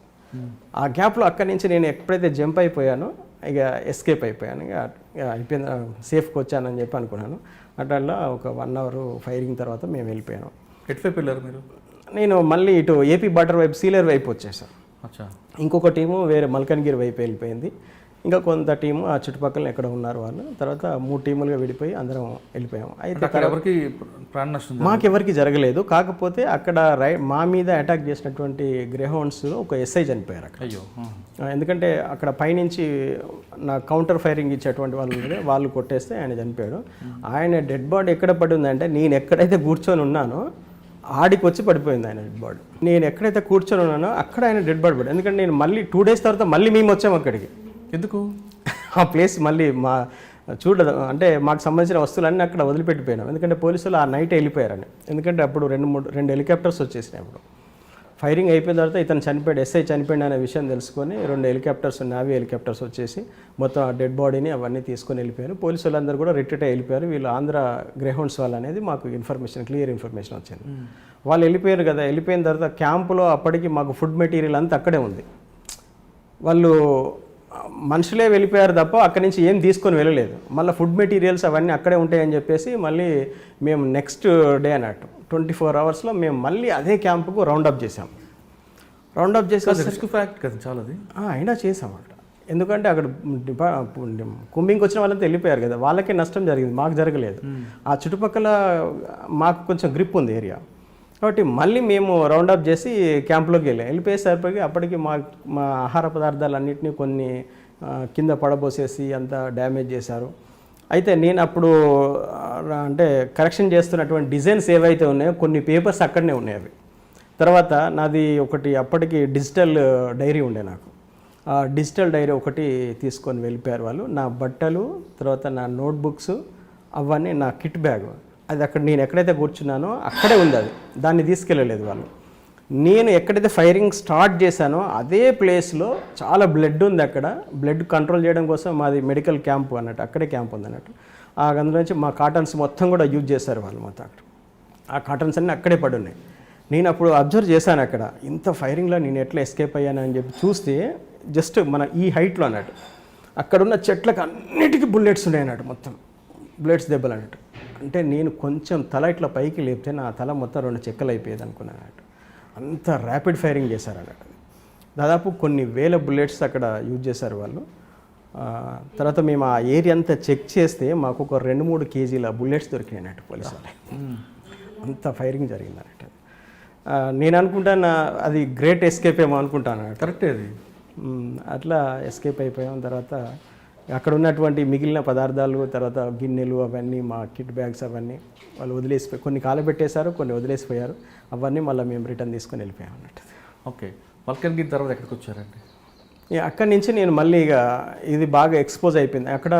ఆ గ్యాప్లో అక్కడి నుంచి నేను ఎప్పుడైతే జంప్ అయిపోయానో ఇక ఎస్కేప్ అయిపోయాను. ఇక అయిపోయింది, సేఫ్కి వచ్చానని చెప్పి అనుకున్నాను. అట్లా ఒక 1 hour ఫైరింగ్ తర్వాత మేము వెళ్ళిపోయాను. ఎటువైపు వెళ్ళారు మీరు? నేను మళ్ళీ ఇటు ఏపీ బార్డర్ వైపు సీలేరు వైపు వచ్చేసాను. అచ్చా. ఇంకొక టీము వేరే మల్కన్గిరి వైపు వెళ్ళిపోయింది. ఇంకా కొంత టీము ఆ చుట్టుపక్కల ఎక్కడ ఉన్నారు వాళ్ళు. తర్వాత 3 టీములుగా విడిపోయి అందరం వెళ్ళిపోయాం. అయితే అక్కడ ఎవరికి ప్రాణ నష్టం మాకెవరికి జరగలేదు. కాకపోతే అక్కడ మా మీద అటాక్ చేసినటువంటి గ్రేహౌండ్స్ ఒక ఎస్ఐ చనిపోయారు అక్కడ. అయ్యో. ఎందుకంటే అక్కడ పైనుంచి నా కౌంటర్ ఫైరింగ్ ఇచ్చేటువంటి వాళ్ళు ఉంటే వాళ్ళు కొట్టేస్తే ఆయన చనిపోయాడు. ఆయన డెడ్ బాడీ ఎక్కడ పడి ఉందంటే నేను ఎక్కడైతే కూర్చొని ఉన్నానో ఆడికి వచ్చి పడిపోయింది ఆయన డెడ్ బాడీ. నేను ఎక్కడైతే కూర్చొని ఉన్నానో అక్కడ ఆయన డెడ్ బాడీ పడి. ఎందుకంటే నేను మళ్ళీ 2 days తర్వాత మళ్ళీ మేము వచ్చాము అక్కడికి. ఎందుకు? ఆ ప్లేస్ మళ్ళీ మా అంటే మాకు సంబంధించిన వస్తువులన్నీ అక్కడ వదిలిపెట్టిపోయినాం. ఎందుకంటే పోలీసులు ఆ నైట్ వెళ్ళిపోయారని. ఎందుకంటే అప్పుడు 2 హెలికాప్టర్స్ వచ్చేసినాయి. అప్పుడు ఫైరింగ్ అయిపోయిన తర్వాత ఇతను చనిపోయాడు, ఎస్ఐ చనిపోయాడు అనే విషయం తెలుసుకొని 2 హెలికాప్టర్స్, నావీ హెలికాప్టర్స్ వచ్చేసి మొత్తం ఆ డెడ్ బాడీని అవన్నీ తీసుకొని వెళ్ళిపోయారు. పోలీసు వాళ్ళందరూ కూడా రిట్రీట్ అయ్యి వెళ్ళిపోయారు. వీళ్ళు ఆంధ్ర గ్రేహౌండ్స్ వాళ్ళు అనేది మాకు క్లియర్ ఇన్ఫర్మేషన్ వచ్చింది. వాళ్ళు వెళ్ళిపోయారు కదా. వెళ్ళిపోయిన తర్వాత క్యాంపులో అప్పటికి మాకు ఫుడ్ మెటీరియల్ అంతా అక్కడే ఉంది. వాళ్ళు మనుషులే వెళ్ళిపోయారు తప్ప అక్కడి నుంచి ఏం తీసుకొని వెళ్ళలేదు. మళ్ళీ ఫుడ్ మెటీరియల్స్ అవన్నీ అక్కడే ఉంటాయని చెప్పేసి మళ్ళీ మేము నెక్స్ట్ డే అన్నట్టు 24 hours మేము మళ్ళీ అదే క్యాంపుకు రౌండప్ చేసాం. రౌండప్ చేసి రిస్క్ ఫ్యాక్ట్ కదా చాలా అది. అయినా చేసామట. ఎందుకంటే అక్కడ కుంభింగ్కి వచ్చిన వాళ్ళంతా వెళ్ళిపోయారు కదా, వాళ్ళకే నష్టం జరిగింది, మాకు జరగలేదు. ఆ చుట్టుపక్కల మాకు కొంచెం గ్రిప్ ఉంది ఏరియా కాబట్టి మళ్ళీ మేము రౌండప్ చేసి క్యాంప్లోకి వెళ్ళిపోయేసరికి అప్పటికి మా ఆహార పదార్థాలన్నింటినీ కొన్ని కింద పడబోసేసి అంతా డ్యామేజ్ చేశారు. అయితే నేను అప్పుడు అంటే కరెక్షన్ చేస్తున్నటువంటి డిజైన్స్ ఏవైతే ఉన్నాయో కొన్ని పేపర్స్ అక్కడనే ఉన్నాయి. అవి తర్వాత నాది ఒకటి అప్పటికి డిజిటల్ డైరీ ఉండే నాకు. ఆ డిజిటల్ డైరీ ఒకటి తీసుకొని వెళ్ళిపోయారు వాళ్ళు. నా బట్టలు, తర్వాత నా నోట్బుక్స్, అవన్నీ, నా కిట్ బ్యాగ్ అది అక్కడ నేను ఎక్కడైతే కూర్చున్నానో అక్కడే ఉంది. అది దాన్ని తీసుకెళ్ళలేదు వాళ్ళు. నేను ఎక్కడైతే ఫైరింగ్ స్టార్ట్ చేశానో అదే ప్లేస్లో చాలా బ్లడ్ ఉంది. అక్కడ బ్లడ్ కంట్రోల్ చేయడం కోసం మాది మెడికల్ క్యాంప్ అన్నట్టు, అక్కడే క్యాంప్ ఉంది అన్నట్టు. అందులో నుంచి మా కాటన్స్ మొత్తం కూడా యూజ్ చేశారు వాళ్ళు మొత్తం అక్కడ. ఆ కాటన్స్ అన్నీ అక్కడే పడి ఉన్నాయి. నేను అప్పుడు అబ్జర్వ్ చేశాను అక్కడ ఇంత ఫైరింగ్లో నేను ఎట్లా ఎస్కేప్ అయ్యాను అని చెప్పి చూస్తే జస్ట్ మన ఈ హైట్లో అన్నట్టు అక్కడున్న చెట్లకు అన్నిటికీ బుల్లెట్స్ ఉన్నాయి అన్నట్టు, మొత్తం బుల్లెట్స్ దెబ్బలు అన్నట్టు. అంటే నేను కొంచెం తల ఇట్లా పైకి లేపితే నా తల మొత్తం 2 చెక్కలు అయిపోయేది అనుకున్నాను అన్నట్టు. అంత ర్యాపిడ్ ఫైరింగ్ చేశారు అన్నట్టు. దాదాపు కొన్ని వేల బుల్లెట్స్ అక్కడ యూజ్ చేశారు వాళ్ళు. తర్వాత మేము ఆ ఏరియా అంతా చెక్ చేస్తే మాకు ఒక 2-3 kgs బుల్లెట్స్ దొరికినాయి అన్నట్టు పోలీసు వాళ్ళకి. అంత ఫైరింగ్ జరిగింది అన్నట్టు. నేను అనుకుంటాను అది గ్రేట్ ఎస్కేప్ ఏమో అనుకుంటాను. కరెక్టే అది. అట్లా ఎస్కేప్ అయిపోయాం. తర్వాత అక్కడ ఉన్నటువంటి మిగిలిన పదార్థాలు, తర్వాత గిన్నెలు అవన్నీ, మా కిట్ బ్యాగ్స్ అవన్నీ వాళ్ళు వదిలేసిపోయి, కొన్ని కాలబెట్టేశారు, కొన్ని వదిలేసిపోయారు. అవన్నీ మళ్ళీ మేము రిటర్న్ తీసుకొని వెళ్ళిపోయాం అన్నట్టు. ఓకే. మల్కన్గిరి తర్వాత ఎక్కడికి వచ్చారండి? అక్కడి నుంచి నేను మళ్ళీ ఇక ఇది బాగా ఎక్స్పోజ్ అయిపోయింది. అక్కడ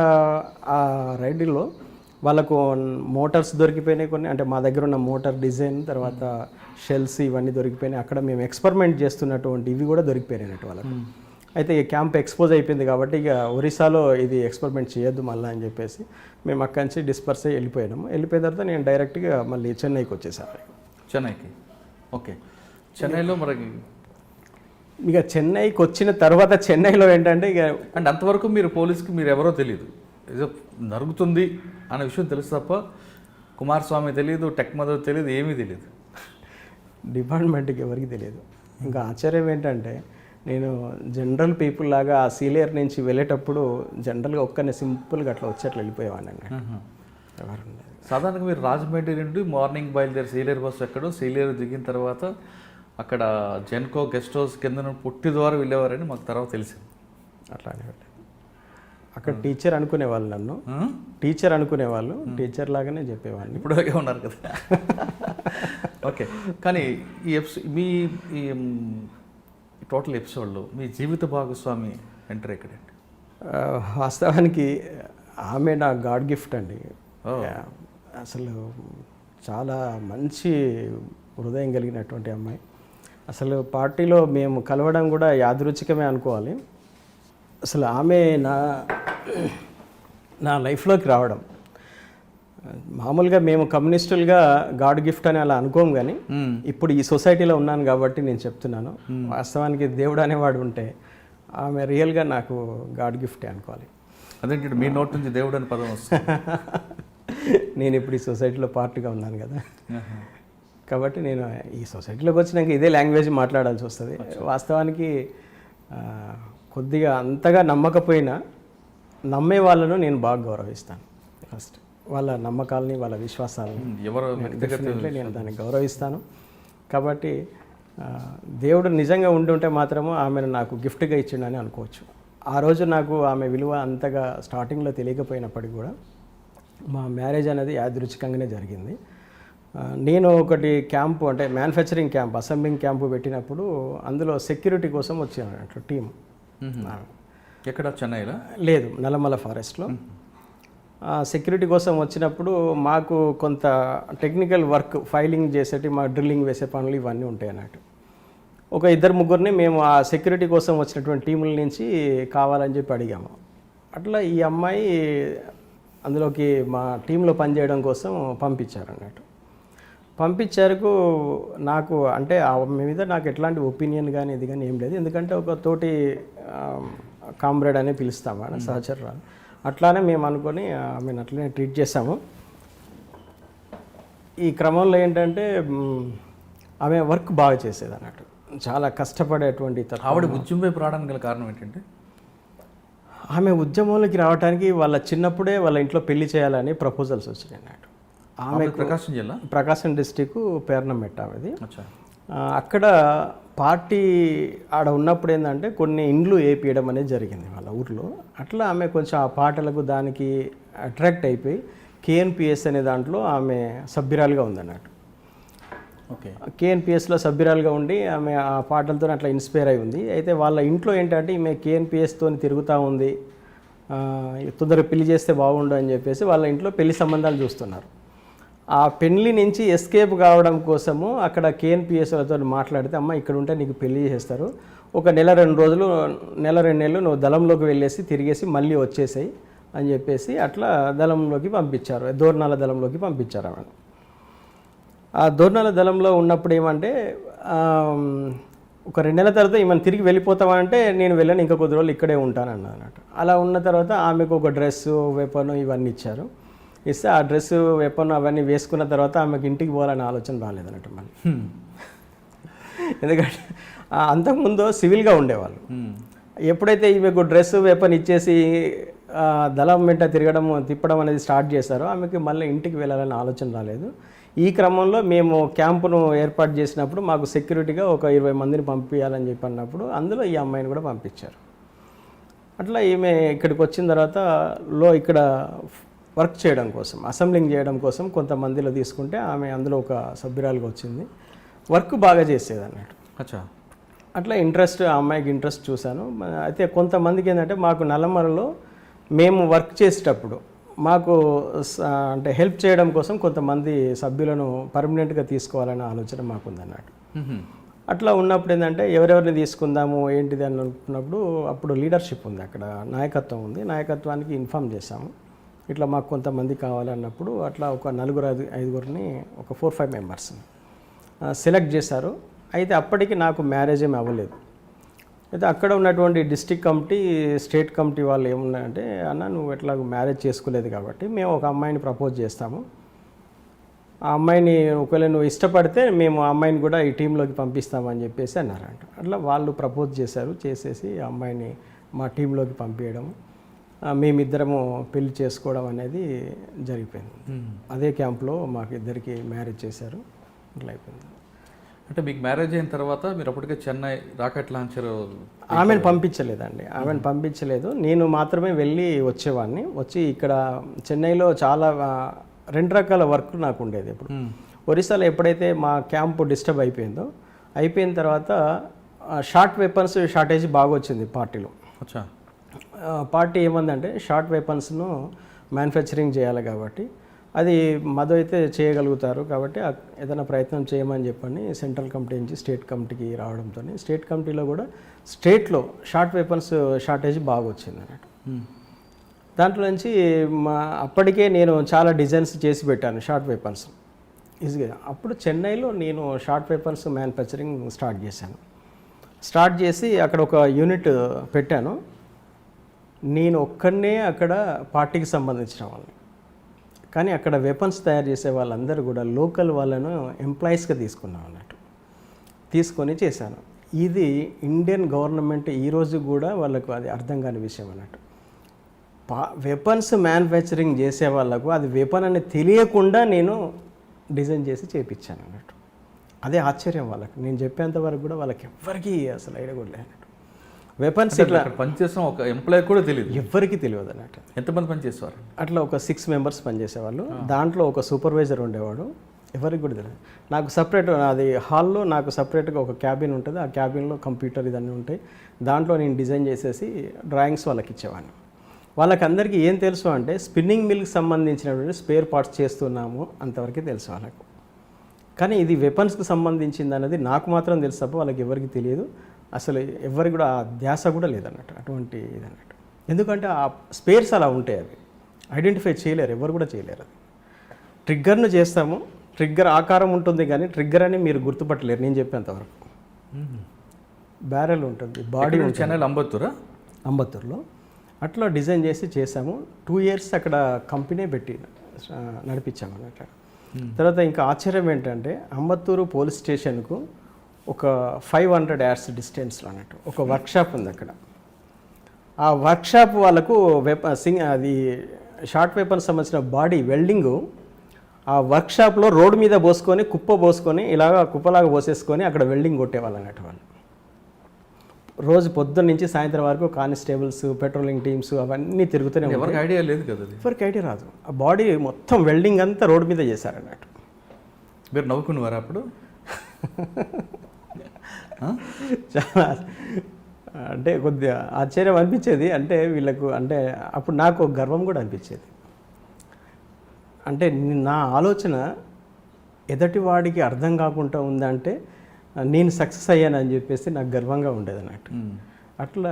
ఆ రైడ్లో వాళ్ళకు మోటార్స్ దొరికిపోయినాయి కొన్ని. అంటే మా దగ్గర ఉన్న మోటార్ డిజైన్, తర్వాత షెల్స్ ఇవన్నీ దొరికిపోయినాయి. అక్కడ మేము ఎక్స్పెరిమెంట్ చేస్తున్నటువంటి ఇవి కూడా దొరికిపోయినట్టు వాళ్ళకు. అయితే ఈ క్యాంప్ ఎక్స్పోజ్ అయిపోయింది కాబట్టి ఇక ఒరిస్సాలో ఇది ఎక్స్పెరిమెంట్ చేయొద్దు మళ్ళీ అని చెప్పేసి మేము అక్కడి నుంచి డిస్పర్స్ అయ్యి వెళ్ళిపోయాము. వెళ్ళిపోయిన తర్వాత నేను డైరెక్ట్గా మళ్ళీ చెన్నైకి వచ్చేసాను. చెన్నైకి. ఓకే. చెన్నైలో మరి ఇక చెన్నైకి వచ్చిన తర్వాత చెన్నైలో ఏంటంటే ఇక అంటే అంతవరకు మీరు పోలీస్కి మీరు ఎవరో తెలియదు, ఏదో జరుగుతుంది అనే విషయం తెలుసు తప్ప కుమారస్వామి తెలియదు, టెక్ మదర్ తెలియదు, ఏమీ తెలియదు. డిపార్ట్మెంట్కి ఎవరికి తెలియదు. ఇంకా ఆశ్చర్యం ఏంటంటే నేను జనరల్ పీపుల్ లాగా ఆ సీలియర్ నుంచి వెళ్ళేటప్పుడు జనరల్గా ఒక్కనే సింపుల్గా అట్లా వచ్చి అట్లా వెళ్ళిపోయేవాడిని అన్నట్టు. ఎవరు సాధారణంగా మీరు రాజమండ్రి నుండి మార్నింగ్ బయలుదేరి సీలియర్ బస్సు ఎక్కడో, సీలియర్ దిగిన తర్వాత అక్కడ జెన్కో గెస్ట్ హౌస్ కింద పుట్టి ద్వారా వెళ్ళేవారని మాకు తర్వాత తెలిసింది. అట్లానే అక్కడ టీచర్ అనుకునేవాళ్ళు, నన్ను టీచర్ అనుకునేవాళ్ళు, టీచర్ లాగానే చెప్పేవాడిని. ఇప్పుడు ఉన్నారు కదా. ఓకే. కానీ మీ ఈ టోటల్ ఎపిసోడ్లో మీ జీవిత భాగస్వామి ఎంటర్ ఎక్కడండి? వాస్తవానికి ఆమె నా గాడ్ గిఫ్ట్ అండి. అసలు చాలా మంచి హృదయం కలిగినటువంటి అమ్మాయి. అసలు పార్టీలో మేము కలవడం కూడా యాదృచ్ఛికమే అనుకోవాలి. అసలు ఆమె నా లైఫ్లోకి రావడం, మామూలుగా మేము కమ్యూనిస్టులుగా గాడ్ గిఫ్ట్ అని అలా అనుకోము, కానీ ఇప్పుడు ఈ సొసైటీలో ఉన్నాను కాబట్టి నేను చెప్తున్నాను. వాస్తవానికి దేవుడు అనేవాడు ఉంటే ఆమె రియల్గా నాకు గాడ్ గిఫ్టే అనుకోవాలి. అదేంటి మీ నోట్ నుంచి దేవుడు అని పదం వస్తుంది? నేను ఇప్పుడు ఈ సొసైటీలో పార్ట్గా ఉన్నాను కదా, కాబట్టి నేను ఈ సొసైటీలోకి వచ్చినాక ఇదే లాంగ్వేజ్ మాట్లాడాల్సి వస్తుంది. వాస్తవానికి కొద్దిగా అంతగా నమ్మకపోయినా నమ్మే వాళ్ళను నేను బాగా గౌరవిస్తాను. ఫస్ట్ వాళ్ళ నమ్మకాలని, వాళ్ళ విశ్వాసాలని ఎవరు డెఫినెట్లీ నేను దాన్ని గౌరవిస్తాను. కాబట్టి దేవుడు నిజంగా ఉండుంటే మాత్రము ఆమెను నాకు గిఫ్ట్గా ఇచ్చిండని అనుకోవచ్చు. ఆ రోజు నాకు ఆమె విలువ అంతగా స్టార్టింగ్లో తెలియకపోయినప్పటికీ కూడా మా మ్యారేజ్ అనేది యాదృచ్ఛికంగానే జరిగింది. నేను ఒకటి క్యాంపు అంటే మ్యానుఫ్యాక్చరింగ్ క్యాంప్, అసెంబ్లింగ్ క్యాంపు పెట్టినప్పుడు అందులో సెక్యూరిటీ కోసం వచ్చాను అన్నట్టు టీం. ఎక్కడ చెన్నైలో? లేదు, నల్లమల ఫారెస్ట్లో. సెక్యూరిటీ కోసం వచ్చినప్పుడు మాకు కొంత టెక్నికల్ వర్క్, ఫైలింగ్ చేసేటి, మా డ్రిల్లింగ్ వేసే పనులు ఇవన్నీ ఉంటాయి అన్నట్టు. ఒక 2-3 మేము ఆ సెక్యూరిటీ కోసం వచ్చినటువంటి టీముల నుంచి కావాలని చెప్పి అడిగాము. అట్లా ఈ అమ్మాయి అందులోకి మా టీంలో పనిచేయడం కోసం పంపించారు అన్నట్టు. పంపించారు. నాకు అంటే ఆమె మీద నాకు ఎట్లాంటి ఒపీనియన్ కానీ ఇది కానీ ఏం లేదు. ఎందుకంటే ఒక తోటి కామ్రేడ్ అని పిలుస్తాము, సహచరురాలు. అట్లానే మేము అనుకొని ఆమెను అట్లనే ట్రీట్ చేసాము. ఈ క్రమంలో ఏంటంటే ఆమె వర్క్ బాగా చేసేది అన్నట్టు, చాలా కష్టపడేటువంటి. ఆవిడ ఉద్యమం వైపు రావడానికి గల కారణం ఏంటంటే, ఆమె ఉద్యమంలోకి రావడానికి వాళ్ళ చిన్నప్పుడే వాళ్ళ ఇంట్లో పెళ్లి చేయాలని ప్రపోజల్స్ వచ్చినాయి అన్నట్టు. ఆమె ప్రకాశం జిల్లా, ప్రకాశం డిస్టిక్ పేర్నమెట్ట ఆమెది. అక్కడ పార్టీ ఆడ ఉన్నప్పుడు ఏంటంటే కొన్ని ఇండ్లు వేపియడం అనేది జరిగింది వాళ్ళ ఊర్లో. అట్లా ఆమె కొంచెం ఆ పాటలకు దానికి అట్రాక్ట్ అయిపోయి కేఎన్పిఎస్ అనే దాంట్లో ఆమె సభ్యురాలుగా ఉందన్నట్టు. ఓకే, కేఎన్పిఎస్లో సభ్యురాలుగా ఉండి ఆమె ఆ పాటలతో అట్లా ఇన్స్పైర్ అయి ఉంది. అయితే వాళ్ళ ఇంట్లో ఏంటంటే ఈమె కేఎన్పిఎస్తో తిరుగుతూ ఉంది, తొందరగా పెళ్లి చేస్తే బాగుండు అని చెప్పేసి వాళ్ళ ఇంట్లో పెళ్లి సంబంధాలు చూస్తున్నారు. ఆ పెళ్లి నుంచి ఎస్కేప్ కావడం కోసము అక్కడ కేఎన్పిఎస్లతో మాట్లాడితే, అమ్మ ఇక్కడ ఉంటే నీకు పెళ్లి చేస్తారు, ఒక 1-2 రోజులు, 1-2 నెలలు నువ్వు దళంలోకి వెళ్ళేసి తిరిగేసి మళ్ళీ వచ్చేసాయి అని చెప్పేసి అట్లా దళంలోకి పంపించారు, దోర్నాల దళంలోకి పంపించారు ఆమె. ఆ దోర్నాల దళంలో ఉన్నప్పుడు ఏమంటే ఒక 2 నెలల తర్వాత ఈమెను తిరిగి వెళ్ళిపోతామంటే నేను వెళ్ళను, ఇంకా కొద్ది రోజులు ఇక్కడే ఉంటాను అన్నట్టు. అలా ఉన్న తర్వాత ఆమెకు ఒక డ్రెస్సు, వెపన్ ఇవన్నీ ఇచ్చారు. ఇస్తే ఆ డ్రెస్సు, వెపన్ అవన్నీ వేసుకున్న తర్వాత ఆమెకు ఇంటికి పోవాలనే ఆలోచన రాలేదన్నట్టు మళ్ళీ. ఎందుకంటే అంతకుముందు సివిల్గా ఉండేవాళ్ళు. ఎప్పుడైతే ఈమెకు డ్రెస్సు, వెపన్ ఇచ్చేసి దళం వెంట తిప్పడం అనేది స్టార్ట్ చేశారో ఆమెకి మళ్ళీ ఇంటికి వెళ్ళాలనే ఆలోచన రాలేదు. ఈ క్రమంలో మేము క్యాంపును ఏర్పాటు చేసినప్పుడు మాకు సెక్యూరిటీగా ఒక 20 మందిని పంపించాలని చెప్పి అన్నప్పుడు అందులో ఈ అమ్మాయిని కూడా పంపించారు. అట్లా ఈమె ఇక్కడికి వచ్చిన తర్వాత ఇక్కడ వర్క్ చేయడం కోసం, అసెంబ్లింగ్ చేయడం కోసం కొంతమందిలో తీసుకుంటే ఆమె అందులో ఒక సభ్యురాలుగా వచ్చింది. వర్క్ బాగా చేసేది అన్నట్టు. అట్లా ఇంట్రెస్ట్, ఆ అమ్మాయికి ఇంట్రెస్ట్ చూశాను. అయితే కొంతమందికి ఏంటంటే మాకు నల్లమలలో మేము వర్క్ చేసేటప్పుడు మాకు అంటే హెల్ప్ చేయడం కోసం కొంతమంది సభ్యులను పర్మనెంట్గా తీసుకోవాలనే ఆలోచన మాకుందన్నట్టు. అట్లా ఉన్నప్పుడు ఏంటంటే ఎవరెవరిని తీసుకుందాము ఏంటిది అని అనుకున్నప్పుడు అప్పుడు లీడర్షిప్ ఉంది, అక్కడ నాయకత్వం ఉంది. నాయకత్వానికి ఇన్ఫామ్ చేశాము, ఇట్లా మాకు కొంతమంది కావాలన్నప్పుడు అట్లా ఒక 4-5 ఒక 4-5 మెంబర్స్ని సెలెక్ట్ చేశారు. అయితే అప్పటికి నాకు మ్యారేజ్ ఏమి అవ్వలేదు. అయితే అక్కడ ఉన్నటువంటి డిస్ట్రిక్ట్ కమిటీ, స్టేట్ కమిటీ వాళ్ళు ఏమున్నాయంటే, అన్న నువ్వు ఎట్లా మ్యారేజ్ చేసుకోలేదు కాబట్టి మేము ఒక అమ్మాయిని ప్రపోజ్ చేస్తాము, ఆ అమ్మాయిని ఒకవేళ నువ్వు ఇష్టపడితే మేము ఆ అమ్మాయిని కూడా ఈ టీంలోకి పంపిస్తామని చెప్పేసి అన్నారంట. అట్లా వాళ్ళు ప్రపోజ్ చేశారు, చేసేసి ఆ అమ్మాయిని మా టీంలోకి పంపించడం, మేమిద్దరము పెళ్లి చేసుకోవడం అనేది జరిగిపోయింది. అదే క్యాంప్లో మాకు ఇద్దరికి మ్యారేజ్ చేశారు. అట్లా అయిపోయింది. అంటే మీకు మ్యారేజ్ అయిన తర్వాత మీరు అప్పటికే చెన్నై రాకెట్ లాంచర్ ఆమెను పంపించలేదండి, ఆమెను పంపించలేదు. నేను మాత్రమే వెళ్ళి వచ్చేవాడిని. వచ్చి ఇక్కడ చెన్నైలో చాలా 2 రకాల వర్క్ నాకు ఉండేది. ఇప్పుడు ఒరిస్సాలో ఎప్పుడైతే మా క్యాంపు డిస్టర్బ్ అయిపోయిన తర్వాత షార్ట్ వెపన్స్ షార్టేజ్ బాగా వచ్చింది పార్టీలో. పార్టీ ఏమందంటే షార్ట్ వెపన్స్ను మ్యానుఫ్యాక్చరింగ్ చేయాలి కాబట్టి అది మధు అయితే చేయగలుగుతారు కాబట్టి ఏదైనా ప్రయత్నం చేయమని చెప్పని సెంట్రల్ కమిటీ నుంచి స్టేట్ కమిటీకి రావడంతో స్టేట్ కమిటీలో కూడా స్టేట్లో షార్ట్ వెపన్స్ షార్టేజ్ బాగా వచ్చింది అన్నట్టు. దాంట్లో నుంచి అప్పటికే నేను చాలా డిజైన్స్ చేసి పెట్టాను షార్ట్ వెపన్స్ ఈజీగా. అప్పుడు చెన్నైలో నేను షార్ట్ వెపన్స్ మ్యానుఫ్యాక్చరింగ్ స్టార్ట్ చేసి అక్కడ ఒక యూనిట్ పెట్టాను. నేను ఒక్కడనే అక్కడ పార్టీకి సంబంధించిన వాళ్ళని, కానీ అక్కడ వెపన్స్ తయారు చేసే వాళ్ళందరూ కూడా లోకల్ వాళ్ళను ఎంప్లాయీస్గా తీసుకున్నాం అన్నట్టు. తీసుకొని చేశాను. ఇది ఇండియన్ గవర్నమెంట్ ఈరోజు కూడా వాళ్ళకు అది అర్థం కాని విషయం అన్నట్టు. వెపన్స్ మ్యానుఫ్యాక్చరింగ్ చేసే వాళ్ళకు అది వెపన్ అని తెలియకుండా నేను డిజైన్ చేసి చేయించాను అన్నట్టు. అదే ఆశ్చర్యం వాళ్ళకి. నేను చెప్పేంత వరకు కూడా వాళ్ళకి ఎవ్వరికీ అసలు ఐడియా కూడా లేదు అన్నట్టు. వెపన్స్ ఇట్లా పనిచేసిన ఒక ఎంప్లాయీ కూడా తెలియదు, ఎవ్వరికీ తెలియదు అన్నట్టు. ఎంతమంది పనిచేసేవారు? అట్లా ఒక 6 మెంబర్స్ పనిచేసేవాళ్ళు. దాంట్లో ఒక సూపర్వైజర్ ఉండేవాడు, ఎవరికి కూడా తెలియదు. నాకు సపరేట్ అది హాల్లో నాకు సపరేట్గా ఒక క్యాబిన్ ఉంటుంది. ఆ క్యాబిన్లో కంప్యూటర్ ఇదన్నీ ఉంటాయి. దాంట్లో నేను డిజైన్ చేసేసి డ్రాయింగ్స్ వాళ్ళకి ఇచ్చేవాడిని. వాళ్ళకి అందరికీ ఏం తెలుసు అంటే స్పిన్నింగ్ మిల్కి సంబంధించినటువంటి స్పేర్ పార్ట్స్ చేస్తున్నాము అంతవరకే తెలుసు వాళ్ళకు. కానీ ఇది వెపన్స్కి సంబంధించింది అనేది నాకు మాత్రం తెలుసు తప్ప వాళ్ళకి ఎవరికి తెలియదు. అసలు ఎవరికి కూడా ఆ ధ్యాస కూడా లేదన్నట్టు, అటువంటి ఇదన్నట్టు. ఎందుకంటే ఆ స్పేర్స్ అలా ఉంటాయి, అవి ఐడెంటిఫై చేయలేరు, ఎవరు కూడా చేయలేరు. అది ట్రిగ్గర్ను చేస్తాము, ట్రిగ్గర్ ఆకారం ఉంటుంది కానీ ట్రిగ్గర్ అని మీరు గుర్తుపట్టలేరు నేను చెప్పేంతవరకు. బ్యారెల్ ఉంటుంది, బాడీ ఉంటుంది. ఛానల్ అంబత్తూరులో అట్లా డిజైన్ చేసి చేసాము. 2 years అక్కడ కంపెనీ పెట్టి నడిపించాము అన్నట్టు. తర్వాత ఇంకా ఆశ్చర్యం ఏంటంటే అంబత్తూరు పోలీస్ స్టేషన్కు ఒక 500 yards డిస్టెన్స్లో అన్నట్టు ఒక వర్క్షాప్ ఉంది అక్కడ. ఆ వర్క్షాప్ వాళ్ళకు అది షార్ట్ వెపన్ సంబంధించిన బాడీ వెల్డింగు ఆ వర్క్షాప్లో రోడ్డు మీద పోసుకొని పోసుకొని ఇలాగా కుప్పలాగా పోసేసుకొని అక్కడ వెల్డింగ్ కొట్టేవాళ్ళు అన్నట్టు. వాళ్ళు రోజు పొద్దున్న నుంచి సాయంత్రం వరకు కానిస్టేబుల్స్, పెట్రోలింగ్ టీమ్స్ అవన్నీ తిరుగుతూనే ఉంటాయి. ఎవరికి ఐడియా లేదు కదా, ఎవరికి ఐడియా రాదు. ఆ బాడీ మొత్తం వెల్డింగ్ అంతా రోడ్డు మీద చేశారన్నట్టు. మీరు నవ్వుకునేవారు అప్పుడు? చాలా అంటే కొద్దిగా ఆశ్చర్యం అనిపించేది. అంటే వీళ్ళకు అంటే అప్పుడు నాకు గర్వం కూడా అనిపించేది. అంటే నా ఆలోచన ఎదటి వాడికి అర్థం కాకుండా ఉందంటే నేను సక్సెస్ అయ్యానని చెప్పేసి నాకు గర్వంగా ఉండేది అన్నట్టు. అట్లా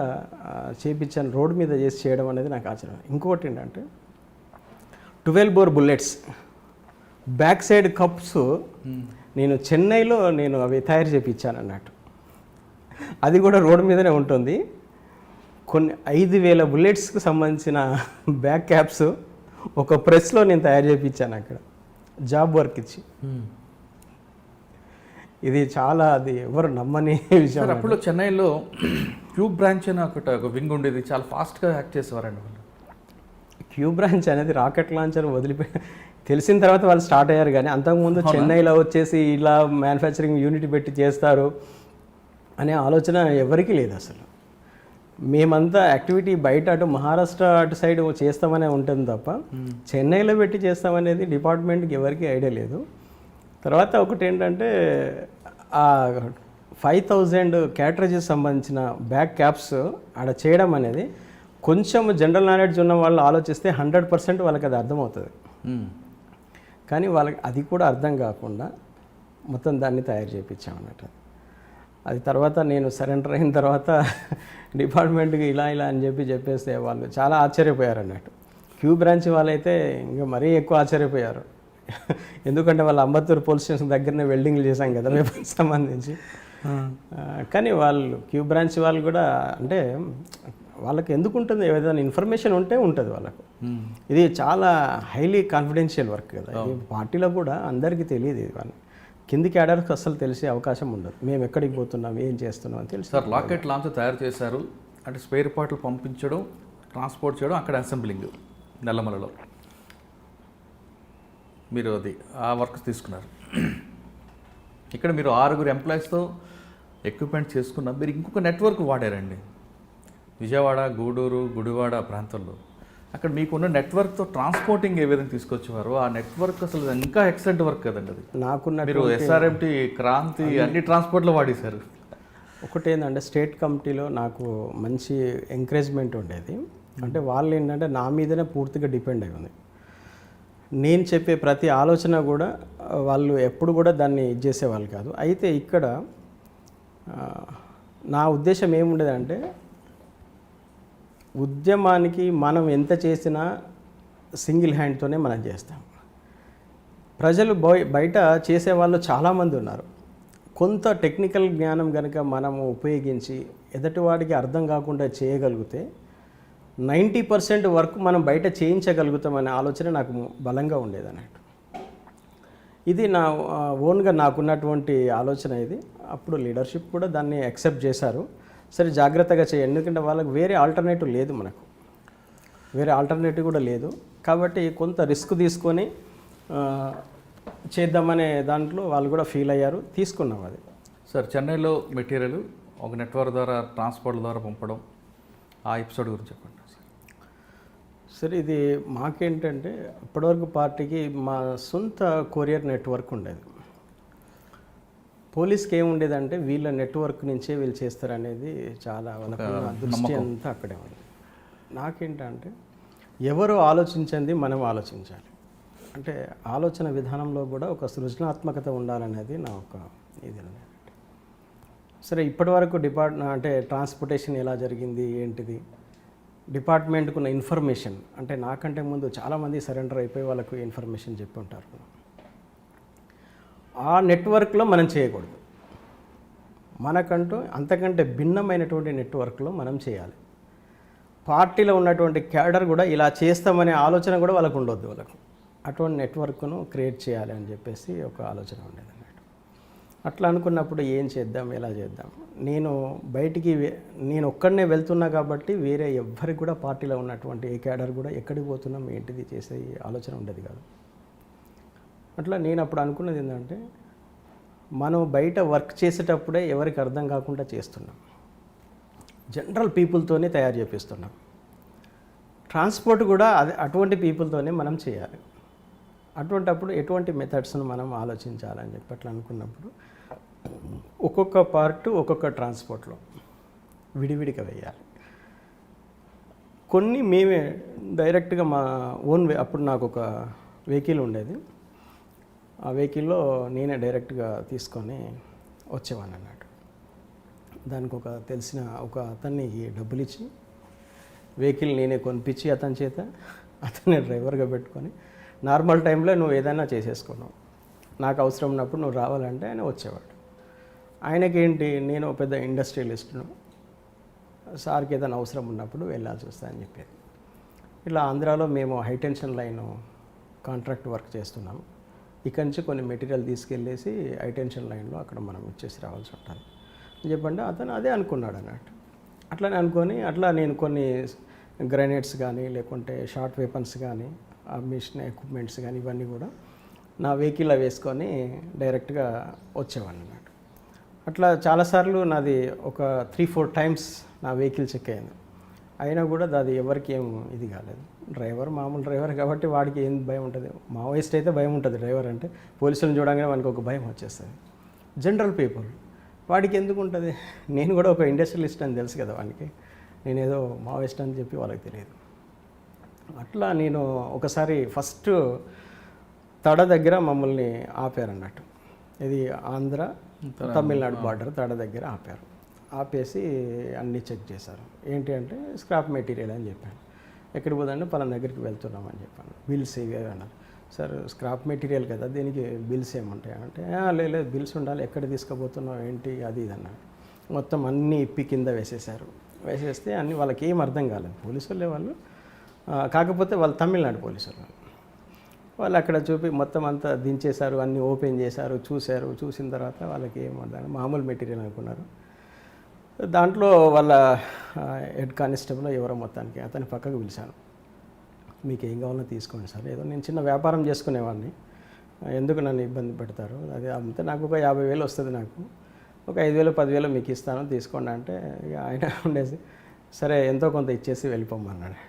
చేయించాను, రోడ్డు మీద చేసి చేయడం అనేది నాకు ఆశ్చర్యం. ఇంకోటి ఏంటంటే 12 bore bullets back side cups నేను చెన్నైలో అవి తయారు చేయించాను అన్నట్టు. అది కూడా రోడ్డు మీదనే ఉంటుంది. కొన్ని 5,000 బుల్లెట్స్కి సంబంధించిన బ్యాక్ క్యాప్స్ ఒక ప్రెస్లో నేను తయారు చేయించాను అక్కడ, జాబ్ వర్క్ ఇచ్చి. ఇది చాలా అది ఎవరు నమ్మని విషయం. అప్పుడు చెన్నైలో క్యూబ్ బ్రాంచ్ అని ఒక వింగ్ ఉండేది, చాలా ఫాస్ట్గా యాక్ట్ చేసేవారండి వాళ్ళు. క్యూబ్ బ్రాంచ్ అనేది రాకెట్ లాంచర్ వదిలిపోయి తెలిసిన తర్వాత వాళ్ళు స్టార్ట్ అయ్యారు. కానీ అంతకుముందు చెన్నైలో వచ్చేసి ఇలా మ్యానుఫ్యాక్చరింగ్ యూనిట్ పెట్టి చేస్తారు అనే ఆలోచన ఎవరికీ లేదు అసలు. మేమంతా యాక్టివిటీ బయట అటు మహారాష్ట్ర అటు సైడ్ చేస్తామనే ఉంటుంది తప్ప చెన్నైలో పెట్టి చేస్తామనేది డిపార్ట్మెంట్కి ఎవరికి ఐడియా లేదు. తర్వాత ఒకటి ఏంటంటే ఆ 5,000 క్యాటరేజెస్ సంబంధించిన బ్యాక్ క్యాప్స్ ఆడ చేయడం అనేది కొంచెం జనరల్ నాలెడ్జ్ ఉన్న వాళ్ళు ఆలోచిస్తే 100% వాళ్ళకి అది అర్థమవుతుంది. కానీ వాళ్ళకి అది కూడా అర్థం కాకుండా మొత్తం దాన్ని తయారు చేయించామన్నట్టు. అది తర్వాత నేను సరెండర్ అయిన తర్వాత డిపార్ట్మెంట్కి ఇలా అని చెప్పేస్తే వాళ్ళు చాలా ఆశ్చర్యపోయారు అన్నట్టు. క్యూ బ్రాంచ్ వాళ్ళైతే ఇంకా మరీ ఎక్కువ ఆశ్చర్యపోయారు. ఎందుకంటే వాళ్ళు అంబత్తూరు పోలీస్ స్టేషన్ దగ్గరనే వెల్డింగ్లు చేశాం కదా వెపన్ సంబంధించి. కానీ వాళ్ళు క్యూ బ్రాంచ్ వాళ్ళు కూడా అంటే వాళ్ళకి ఎందుకు ఉంటుంది, ఏదైనా ఇన్ఫర్మేషన్ ఉంటే ఉంటుంది వాళ్ళకు. ఇది చాలా హైలీ కాన్ఫిడెన్షియల్ వర్క్ కదా. ఈ పార్టీలో కూడా అందరికీ తెలియదు. ఇది కింది క్యాడర్కి అసలు తెలిసే అవకాశం ఉండదు. మేము ఎక్కడికి పోతున్నాం, ఏం చేస్తున్నాం అని తెలుసు. సార్ రాకెట్ లాంచ్ తయారు చేశారు అంటే స్పేర్ పార్ట్లు పంపించడం, ట్రాన్స్పోర్ట్ చేయడం, అక్కడ అసెంబ్లింగ్ నల్లమలలో మీరు అది ఆ వర్క్ తీసుకున్నారు. ఇక్కడ మీరు 6 ఎంప్లాయీస్తో ఎక్విప్మెంట్ చేసుకున్న మీరు ఇంకొక నెట్వర్క్ వాడారండి. విజయవాడ, గూడూరు, గుడివాడ ప్రాంతాల్లో అక్కడ మీకున్న నెట్వర్క్తో ట్రాన్స్పోర్టింగ్ ఏ విధంగా తీసుకొచ్చేవారు? ఆ నెట్వర్క్ అసలు ఇంకా ఎక్సలెంట్ వర్క్ కదండి అది. నాకున్న మీరు ఎస్ఆర్ఎంటీ, క్రాంతి అన్ని ట్రాన్స్పోర్ట్లో వాడేశారు. ఒకటి ఏంటంటే స్టేట్ కమిటీలో నాకు మంచి ఎంకరేజ్మెంట్ ఉండేది. అంటే వాళ్ళు ఏంటంటే నా మీదనే పూర్తిగా డిపెండ్ అయి ఉంది. నేను చెప్పే ప్రతి ఆలోచన కూడా వాళ్ళు ఎప్పుడు కూడా దాన్ని ఇది చేసేవాళ్ళు కాదు. అయితే ఇక్కడ నా ఉద్దేశం ఏముండేదంటే ఉద్యమానికి మనం ఎంత చేసినా సింగిల్ హ్యాండ్తోనే మనం చేస్తాం. ప్రజలు బయట చేసేవాళ్ళు చాలామంది ఉన్నారు. కొంత టెక్నికల్ జ్ఞానం కనుక మనము ఉపయోగించి ఎదుటివాడికి అర్థం కాకుండా చేయగలిగితే 90% వర్క్ మనం బయట చేయించగలుగుతామనే ఆలోచన నాకు బలంగా ఉండేది అన్నట్టు. ఇది నా ఓన్గా నాకున్నటువంటి ఆలోచన ఇది. అప్పుడు లీడర్షిప్ కూడా దాన్ని యాక్సెప్ట్ చేశారు. సరే జాగ్రత్తగా చేయండి, ఎందుకంటే వాళ్ళకి వేరే ఆల్టర్నేటివ్ లేదు, మనకు వేరే ఆల్టర్నేటివ్ కూడా లేదు. కాబట్టి కొంత రిస్క్ తీసుకొని చేద్దామనే దాంట్లో వాళ్ళు కూడా ఫీల్ అయ్యారు, తీసుకున్నాం అది. సార్, చెన్నైలో మెటీరియల్ ఒక నెట్వర్క్ ద్వారా ట్రాన్స్పోర్ట్ ద్వారా పంపడం, ఆ ఎపిసోడ్ గురించి చెప్పండి సార్. సరే, ఇది మాకేంటంటే ఇప్పటివరకు పార్టీకి మా సొంత కొరియర్ నెట్వర్క్ ఉండేది. పోలీస్కి ఏముండేదంటే వీళ్ళ నెట్వర్క్ నుంచే వీళ్ళు చేస్తారనేది చాలా వాళ్ళకు దృష్టి అంతా అక్కడే ఉంది. నాకేంటంటే ఎవరు ఆలోచించింది మనం ఆలోచించాలి, అంటే ఆలోచన విధానంలో కూడా ఒక సృజనాత్మకత ఉండాలనేది నా ఒక ఇది. సరే, ఇప్పటివరకు అంటే ట్రాన్స్పోర్టేషన్ ఎలా జరిగింది ఏంటిది, డిపార్ట్మెంట్కు ఉన్న ఇన్ఫర్మేషన్, అంటే నాకంటే ముందు చాలామంది సరెండర్ అయిపోయి వాళ్ళకు ఇన్ఫర్మేషన్ చెప్పి ఉంటారు. ఆ నెట్వర్క్లో మనం చేయకూడదు, మనకంటూ అంతకంటే భిన్నమైనటువంటి నెట్వర్క్లో మనం చేయాలి. పార్టీలో ఉన్నటువంటి క్యాడర్ కూడా ఇలా చేస్తామనే ఆలోచన కూడా వాళ్ళకు ఉండొద్దు, వాళ్ళకు అటువంటి నెట్వర్క్ను క్రియేట్ చేయాలి అని చెప్పేసి ఒక ఆలోచన ఉండేది అన్నట్టు. అట్లా అనుకున్నప్పుడు ఏం చేద్దాం, ఎలా చేద్దాం, నేను ఒక్కడనే వెళ్తున్నా కాబట్టి వేరే ఎవ్వరికి కూడా పార్టీలో ఉన్నటువంటి ఏ క్యాడర్ కూడా ఎక్కడికి పోతున్నాం ఏంటిది చేసే ఆలోచన ఉండేది కాదు. అట్లా నేను అప్పుడు అనుకున్నది ఏంటంటే మనం బయట వర్క్ చేసేటప్పుడే ఎవరికి అర్థం కాకుండా చేస్తున్నాం, జనరల్ పీపుల్తోనే తయారు చేపిస్తున్నాం. ట్రాన్స్పోర్ట్ కూడా అటువంటి పీపుల్తోనే మనం చేయాలి. అటువంటప్పుడు ఎటువంటి మెథడ్స్ను మనం ఆలోచించాలని చెప్పి అట్లా అనుకున్నప్పుడు ఒక్కొక్క పార్ట్ ఒక్కొక్క ట్రాన్స్పోర్ట్లో విడివిడిగా వేయాలి. కొన్ని మేమే డైరెక్ట్గా మా ఓన్ అప్పుడు నాకు ఒక వెహికల్ ఉండేది, ఆ వెహికల్లో నేనే డైరెక్ట్గా తీసుకొని వచ్చేవాడిని అన్నట్టు. దానికి ఒక తెలిసిన ఒక అతనికి డబ్బులు ఇచ్చి వెహికల్ నేనే కొనిపించి అతని చేత అతన్ని డ్రైవర్గా పెట్టుకొని నార్మల్ టైంలో నువ్వు ఏదైనా చేసేసుకున్నావు, నాకు అవసరం ఉన్నప్పుడు నువ్వు రావాలంటే ఆయన వచ్చేవాడు. ఆయనకేంటి, నేను పెద్ద ఇండస్ట్రియలిస్ట్ను, సార్కి ఏదైనా అవసరం ఉన్నప్పుడు వెళ్ళాల్సి వస్తుందని చెప్పేది. ఇలా ఆంధ్రాలో మేము హైటెన్షన్ లైన్ కాంట్రాక్ట్ వర్క్ చేస్తున్నాము. ఇక్కడి నుంచి కొన్ని మెటీరియల్ తీసుకెళ్ళేసి హైటెన్షన్ లైన్లో అక్కడ మనం ఇచ్చేసి రావాల్సి ఉంటుంది అని చెప్పండి. అతను అదే అనుకున్నాడు అన్నట్టు. అట్లనే అనుకొని అట్లా నేను కొన్ని గ్రెనేడ్స్ కానీ లేకుంటే షార్ట్ వెపన్స్ కానీ ఆ మిషన్ ఎక్విప్మెంట్స్ కానీ ఇవన్నీ కూడా నా వెహికల్లో వేసుకొని డైరెక్ట్గా వచ్చేవాడిని అన్నట్టు. అట్లా చాలాసార్లు నాది ఒక 3-4 టైమ్స్ నా వెహికల్ చెక్ అయింది, అయినా కూడా అది ఎవరికి ఏం ఇది కాలేదు. డ్రైవర్ మామూలు డ్రైవర్ కాబట్టి వాడికి ఏం భయం ఉంటుంది, మావోయిస్ట్ అయితే భయం ఉంటుంది డ్రైవర్ అంటే, పోలీసులను చూడగానే వానికి ఒక భయం వచ్చేస్తుంది. జనరల్ పీపుల్ వాడికి ఎందుకు ఉంటుంది, నేను కూడా ఒక ఇండస్ట్రియలిస్ట్ అని తెలుసు కదా వానికి, నేనేదో మావోయిస్ట్ అని చెప్పి వాళ్ళకి తెలియదు. అట్లా నేను ఒకసారి ఫస్ట్ తడ దగ్గర మమ్మల్ని ఆపారన్నట్టు, ఇది ఆంధ్ర తమిళనాడు బార్డర్ తడ దగ్గర ఆపారు. ఆపేసి అన్నీ చెక్ చేశారు. ఏంటి అంటే స్క్రాప్ మెటీరియల్ అని చెప్పాను. ఎక్కడికి పోదంటే పలానా దగ్గరికి వెళ్తున్నామని చెప్పాను. బిల్స్ ఇవి అన్నారు. సార్ స్క్రాప్ మెటీరియల్ కదా, దీనికి బిల్స్ ఏముంటాయి అంటే, లేదు బిల్స్ ఉండాలి, ఎక్కడ తీసుకుపోతున్నావు ఏంటి అది ఇది అన్నారు. మొత్తం అన్నీ ఇప్పి కింద వేసేసారు. వేసేస్తే అన్నీ వాళ్ళకి ఏం అర్థం కాలేదు, పోలీసులే వాళ్ళు, కాకపోతే వాళ్ళు తమిళనాడు పోలీసులు. వాళ్ళు అక్కడ చూపి మొత్తం అంతా దించేశారు, అన్నీ ఓపెన్ చేశారు, చూసిన తర్వాత వాళ్ళకి ఏం అర్థం, మామూలు మెటీరియల్ అనుకున్నారు. దాంట్లో వాళ్ళ హెడ్ కానిస్టేబుల్ ఎవరో మొత్తానికి అతని పక్కకు పిలిచాను. మీకు ఏం కావాలో తీసుకోండి సార్, ఏదో నేను చిన్న వ్యాపారం చేసుకునేవాడిని, ఎందుకు నన్ను ఇబ్బంది పెడతారు, అది అంతే, నాకు ఒక 50,000 వస్తుంది, నాకు ఒక 5,000-10,000 మీకు ఇస్తాను తీసుకోండి అంటే, ఇక ఆయన ఉండేసి సరే ఎంతో కొంత ఇచ్చేసి వెళ్ళిపోమన్నాడు.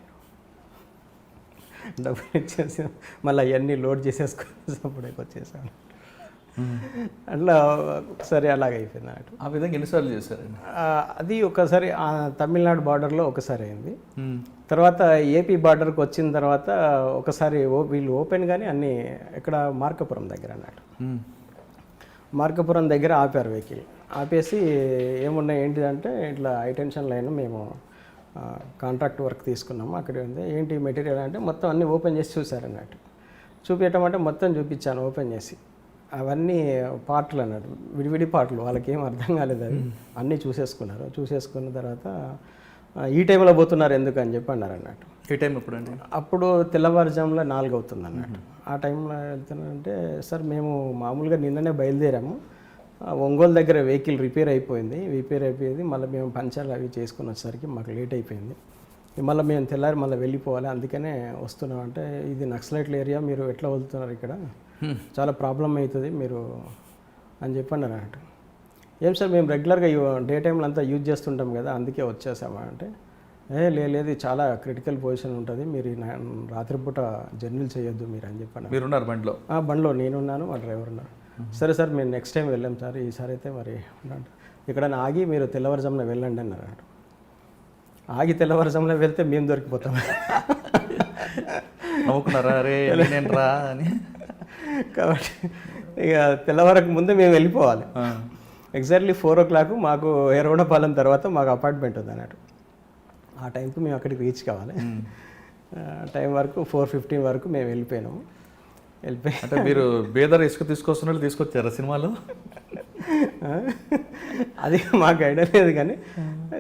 డబ్బులు ఇచ్చేసి మళ్ళీ అవన్నీ లోడ్ చేసేసుకొని అప్పుడే వచ్చేసాను. అట్లా ఒకసారి అలాగైపోయింది అన్నట్టు. ఆ విధంగా ఎన్నిసార్లు చేశారండి? అది ఒకసారి తమిళనాడు బార్డర్లో ఒకసారి అయింది. తర్వాత ఏపీ బార్డర్కి వచ్చిన తర్వాత ఒకసారి వీళ్ళు ఓపెన్ కానీ అన్నీ ఇక్కడ మార్కాపురం దగ్గర అన్నట్టు. మార్కాపురం దగ్గర ఆపారు వెహికల్. ఆపేసి ఏమున్నాయి ఏంటిదంటే, ఇట్లా హైటెన్షన్ లైన్ మేము కాంట్రాక్ట్ వర్క్ తీసుకున్నాము, అక్కడ ఉంది ఏంటి మెటీరియల్ అంటే మొత్తం అన్నీ ఓపెన్ చేసి చూశారు అన్నట్టు. చూపించటం అంటే మొత్తం చూపించాను ఓపెన్ చేసి, అవన్నీ పార్ట్లు అన్నట్టు, విడివిడి పార్ట్లు, వాళ్ళకి ఏం అర్థం కాలేదు. అవి అన్నీ చూసేసుకున్నారు. చూసేసుకున్న తర్వాత ఈ టైంలో పోతున్నారు ఎందుకు అని చెప్పి అన్నారు అన్నట్టు. ఏ టైం ఎప్పుడండి? అప్పుడు తెల్లవారుజాములో 4 అవుతుంది అన్నట్టు. ఆ టైంలో వెళ్తున్నారంటే, సార్ మేము మామూలుగా నిన్ననే బయలుదేరాము, ఒంగోలు దగ్గర వెహికల్ రిపేర్ అయిపోయింది మళ్ళీ మేము పంచర్లు అవి చేసుకుని వచ్చేసరికి మాకు లేట్ అయిపోయింది. మళ్ళీ మేము తెల్లారి మళ్ళీ వెళ్ళిపోవాలి, అందుకనే వస్తున్నాం. అంటే ఇది నక్సలైట్ల ఏరియా, మీరు ఎట్లా వదులుతున్నారు, ఇక్కడ చాలా ప్రాబ్లం అవుతుంది మీరు అని చెప్పన్నారు అన్నట్టు. ఏం సార్ మేము రెగ్యులర్గా డే టైంలో అంతా యూజ్ చేస్తుంటాం కదా, అందుకే వచ్చేసామా అంటే, లేదు చాలా క్రిటికల్ పొజిషన్ ఉంటుంది, మీరు రాత్రిపూట జర్నీలు చేయొద్దు మీరు అని చెప్పాను. మీరున్నారు బండిలో? బండిలో నేనున్నాను, మా డ్రైవర్ ఉన్నారు. సరే సార్ మేము నెక్స్ట్ టైం వెళ్ళాం సార్, ఈసారి అయితే మరి ఇక్కడ ఆగి మీరు తెల్లవారుజామున వెళ్ళండి అన్నారు. ఆగి తెల్లవారుజామున వెళ్తే మేము దొరికిపోతాం. నవ్వుకున్నారా అరే నేను రా అని? కాబట్టి ఇక తెల్లవారకు ముందే మేము వెళ్ళిపోవాలి. ఎగ్జాక్ట్లీ 4 o'clock మాకు ఎర్రగొండపాలెం తర్వాత మాకు అపార్ట్మెంట్ ఉంది అన్నట్టు. ఆ టైంకి మేము అక్కడికి రీచ్ కావాలి. టైం వరకు 4:15 వరకు మేము వెళ్ళిపోయినాము. అంటే మీరు బేదర్ ఇసుక తీసుకొస్తున్నట్టు తీసుకొచ్చారా సినిమాలో? అది మాకు ఐడియా లేదు కానీ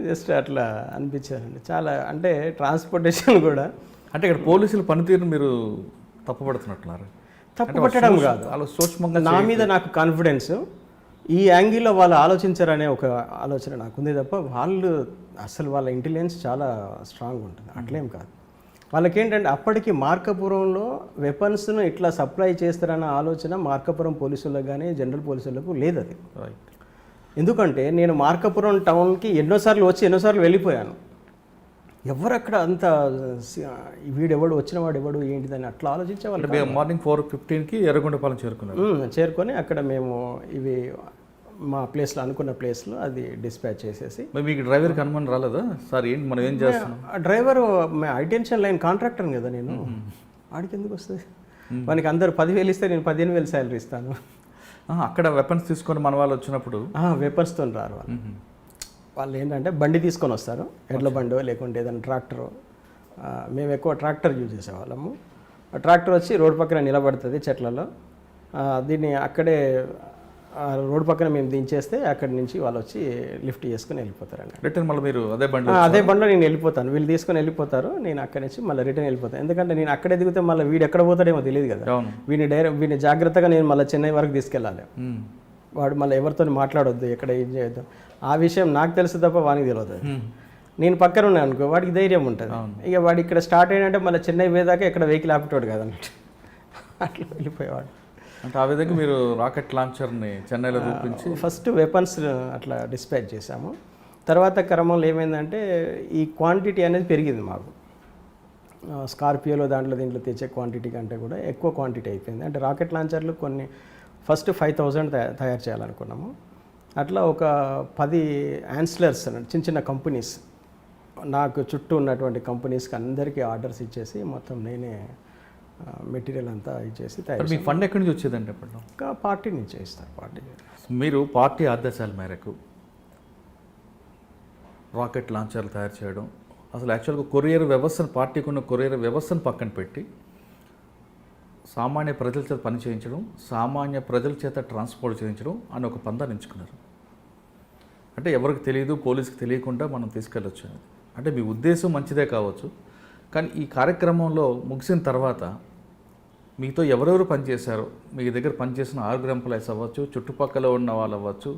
జస్ట్ అట్లా అనిపించారండి. చాలా అంటే ట్రాన్స్పోర్టేషన్ కూడా అంటే ఇక్కడ పోలీసుల పనితీరును మీరు తప్పుపడుతున్నట్టున్నారు. తప్పుపట్టడం కాదు, అలా సూక్ష్మంగా నా మీద నాకు కాన్ఫిడెన్స్, ఈ యాంగిల్లో వాళ్ళు ఆలోచించారనే ఒక ఆలోచన నాకుంది తప్ప వాళ్ళు అసలు వాళ్ళ ఇంటెలిజెన్స్ చాలా స్ట్రాంగ్ ఉంటుంది, అట్లేం కాదు. వాళ్ళకేంటంటే అప్పటికి మార్కాపురంలో వెపన్స్ను ఇట్లా సప్లై చేస్తారన్న ఆలోచన మార్కాపురం పోలీసులకు కానీ జనరల్ పోలీసులకు లేదు. అది ఎందుకంటే నేను మార్కాపురం టౌన్కి ఎన్నోసార్లు వెళ్ళిపోయాను. ఎవరు అక్కడ అంత వీడెవడు వచ్చినవాడు ఎవడు ఏంటిదని అట్లా ఆలోచించేవాళ్ళు. మార్నింగ్ 4:15కి ఎర్రగొండపాలెం చేరుకొని అక్కడ మేము ఇవి మా ప్లేస్లో అనుకున్న ప్లేస్లో అది డిస్పాచ్ చేసేసి. మీకు డ్రైవర్కి అనుమానం రాలేదా సార్ ఏంటి మనం ఏం చేస్తాం? డ్రైవర్ హైటెన్షన్ లైన్ కాంట్రాక్టర్ కదా నేను, వాడికి ఎందుకు వస్తుంది? వానికి అందరు 10,000 ఇస్తే నేను 15,000 శాలరీ ఇస్తాను. అక్కడ వెపన్స్ తీసుకొని మన వాళ్ళు వచ్చినప్పుడు వెపన్స్తో రారు వాళ్ళు ఏంటంటే బండి తీసుకొని వస్తారు, ఎడ్ల బండో లేకుంటే ఏదైనా ట్రాక్టరో. మేము ఎక్కువ ట్రాక్టర్ యూజ్ చేసేవాళ్ళము. ట్రాక్టర్ వచ్చి రోడ్ పక్కన నిలబడుతుంది చెట్లలో, దీన్ని అక్కడే రోడ్ పక్కన మేము దించేస్తే అక్కడి నుంచి వాళ్ళు వచ్చి లిఫ్ట్ చేసుకుని వెళ్ళిపోతారండి. రిటర్న్ మళ్ళీ మీరు అదే బండిలో నేను వెళ్ళిపోతాను, వీళ్ళు తీసుకొని వెళ్ళిపోతారు, నేను అక్కడి నుంచి మళ్ళీ రిటర్న్ వెళ్ళిపోతాను. ఎందుకంటే నేను అక్కడే దిగితే మళ్ళీ వీడు ఎక్కడ పోతాడేమో తెలియదు కదా, వీడిని జాగ్రత్తగా నేను మళ్ళీ చెన్నై వరకు తీసుకెళ్ళాలి. వాడు మళ్ళీ ఎవరితో మాట్లాడొద్దు, ఎక్కడ ఏం చేయొద్దు, ఆ విషయం నాకు తెలుసు తప్ప వానికి తెలియదు. నేను పక్కన ఉన్నాను అనుకో వాడికి ధైర్యం ఉంటుంది. ఇక వాడు ఇక్కడ స్టార్ట్ అయినంటే మళ్ళీ చెన్నై పోయేదాకా ఇక్కడ వెహికల్ ఆపేటోడు కదన్నట్టు, అట్లా వెళ్ళిపోయేవాడు. అంటే ఆ విధంగా మీరు రాకెట్ లాంచర్ని చెన్నైలో చూపించి ఫస్ట్ వెపన్స్ అట్లా డిస్పాచ్ చేశాము. తర్వాత క్రమంలో ఏమైందంటే ఈ క్వాంటిటీ అనేది పెరిగింది మాకు. స్కార్పియోలో దీంట్లో తెచ్చే క్వాంటిటీ కంటే కూడా ఎక్కువ క్వాంటిటీ అయిపోయింది. అంటే రాకెట్ లాంచర్లు కొన్ని ఫస్ట్ 5,000 తయారు చేయాలనుకున్నాము. అట్లా ఒక 10 యాన్స్లర్స్ చిన్న చిన్న కంపెనీస్, నాకు చుట్టూ ఉన్నటువంటి కంపెనీస్కి అందరికీ ఆర్డర్స్ ఇచ్చేసి మొత్తం నేనే మెటీరియల్ అంతా ఇచ్చేసి తయారు. మీ ఫండ్ ఎక్కడి నుంచి వచ్చేదండి అప్పట్లో? ఇంకా పార్టీ నుంచి ఇస్తారు. మీరు పార్టీ ఆదేశాల మేరకు రాకెట్ లాంచర్లు తయారు చేయడం, అసలు యాక్చువల్గా కొరియర్ వ్యవస్థను, పార్టీకి ఉన్న కొరియర్ వ్యవస్థను పక్కన పెట్టి సామాన్య ప్రజల చేత పని చేయించడం, సామాన్య ప్రజల చేత ట్రాన్స్పోర్ట్ చేయించడం అని ఒక పందాన్ని ఎంచుకున్నారు. అంటే ఎవరికి తెలియదు, పోలీసుకి తెలియకుండా మనం తీసుకెళ్ళొచ్చు. అంటే మీ ఉద్దేశం మంచిదే కావచ్చు, కానీ ఈ కార్యక్రమంలో ముగిసిన తర్వాత మీతో ఎవరెవరు పనిచేశారో, మీ దగ్గర పనిచేసిన 6 ఎంప్లాయీస్ అవ్వచ్చు, చుట్టుపక్కల ఉన్న వాళ్ళు అవ్వచ్చు,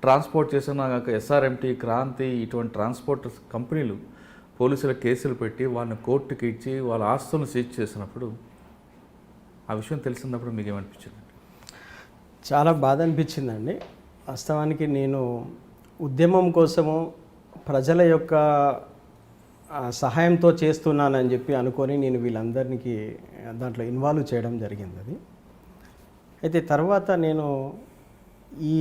ట్రాన్స్పోర్ట్ చేసిన SRMT, క్రాంతి ఇటువంటి ట్రాన్స్పోర్ట్ కంపెనీలు పోలీసుల కేసులు పెట్టి వాళ్ళని కోర్టుకి ఇచ్చి వాళ్ళ ఆస్తులను సీజ్ చేసినప్పుడు ఆ విషయం తెలిసినప్పుడు మీకు ఏమనిపించింది? చాలా బాధ అనిపించిందండి. వాస్తవానికి నేను ఉద్యమం కోసము ప్రజల యొక్క సహాయంతో చేస్తున్నానని చెప్పి అనుకొని నేను వీళ్ళందరికీ దాంట్లో ఇన్వాల్వ్ చేయడం జరిగింది. అది అయితే తర్వాత నేను ఈ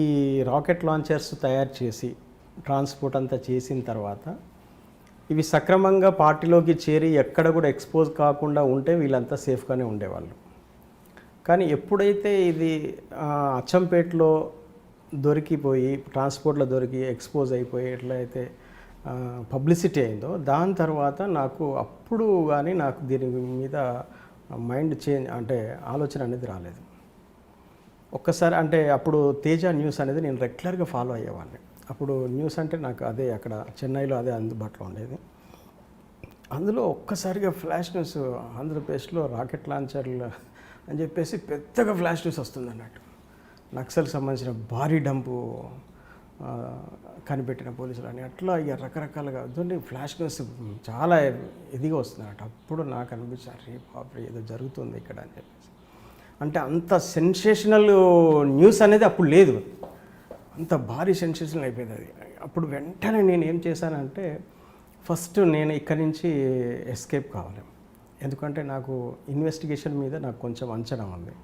రాకెట్ లాంచర్స్ తయారు చేసి ట్రాన్స్పోర్ట్ అంతా చేసిన తర్వాత ఇవి సక్రమంగా పార్టీలోకి చేరి ఎక్కడ కూడా ఎక్స్పోజ్ కాకుండా ఉంటే వీళ్ళంతా సేఫ్గానే ఉండేవాళ్ళు. కానీ ఎప్పుడైతే ఇది అచ్చంపేటలో దొరికిపోయి ట్రాన్స్పోర్ట్లో దొరికి ఎక్స్పోజ్ అయిపోయి ఎట్లయితే పబ్లిసిటీ అయిందో దాని తర్వాత నాకు అప్పుడు కానీ నాకు దీని మీద మైండ్ చేంజ్ అంటే ఆలోచన అనేది రాలేదు. ఒక్కసారి అంటే అప్పుడు తేజ న్యూస్ అనేది నేను రెగ్యులర్గా ఫాలో అయ్యేవాడిని. అప్పుడు న్యూస్ అంటే నాకు అదే అక్కడ చెన్నైలో అదే అందుబాటులో ఉండేది. అందులో ఒక్కసారిగా ఫ్లాష్ న్యూస్ ఆంధ్రప్రదేశ్లో రాకెట్ లాంచర్లు అని చెప్పేసి పెద్దగా ఫ్లాష్ న్యూస్ వస్తుంది అన్నట్టు. నక్సల్కి సంబంధించిన భారీ డంపు కనిపెట్టిన పోలీసులు అని అట్లా ఇక రకరకాలుగా చూడండి ఫ్లాష్ న్యూస్ చాలా ఇదిగా వస్తున్నారట. అప్పుడు నాకు అనిపించింది అరే బాబు ఏదో జరుగుతుంది ఇక్కడ అని చెప్పేసి. అంటే అంత సెన్సేషనల్ న్యూస్ అనేది అప్పుడు లేదు, అంత భారీ సెన్సేషన్ అయిపోయింది అది. అప్పుడు వెంటనే నేను ఏం చేశానంటే ఫస్ట్ నేను ఇక్కడి నుంచి ఎస్కేప్ కావాలి, ఎందుకంటే నాకు ఇన్వెస్టిగేషన్ మీద నాకు కొంచెం అంచనా ఉంది.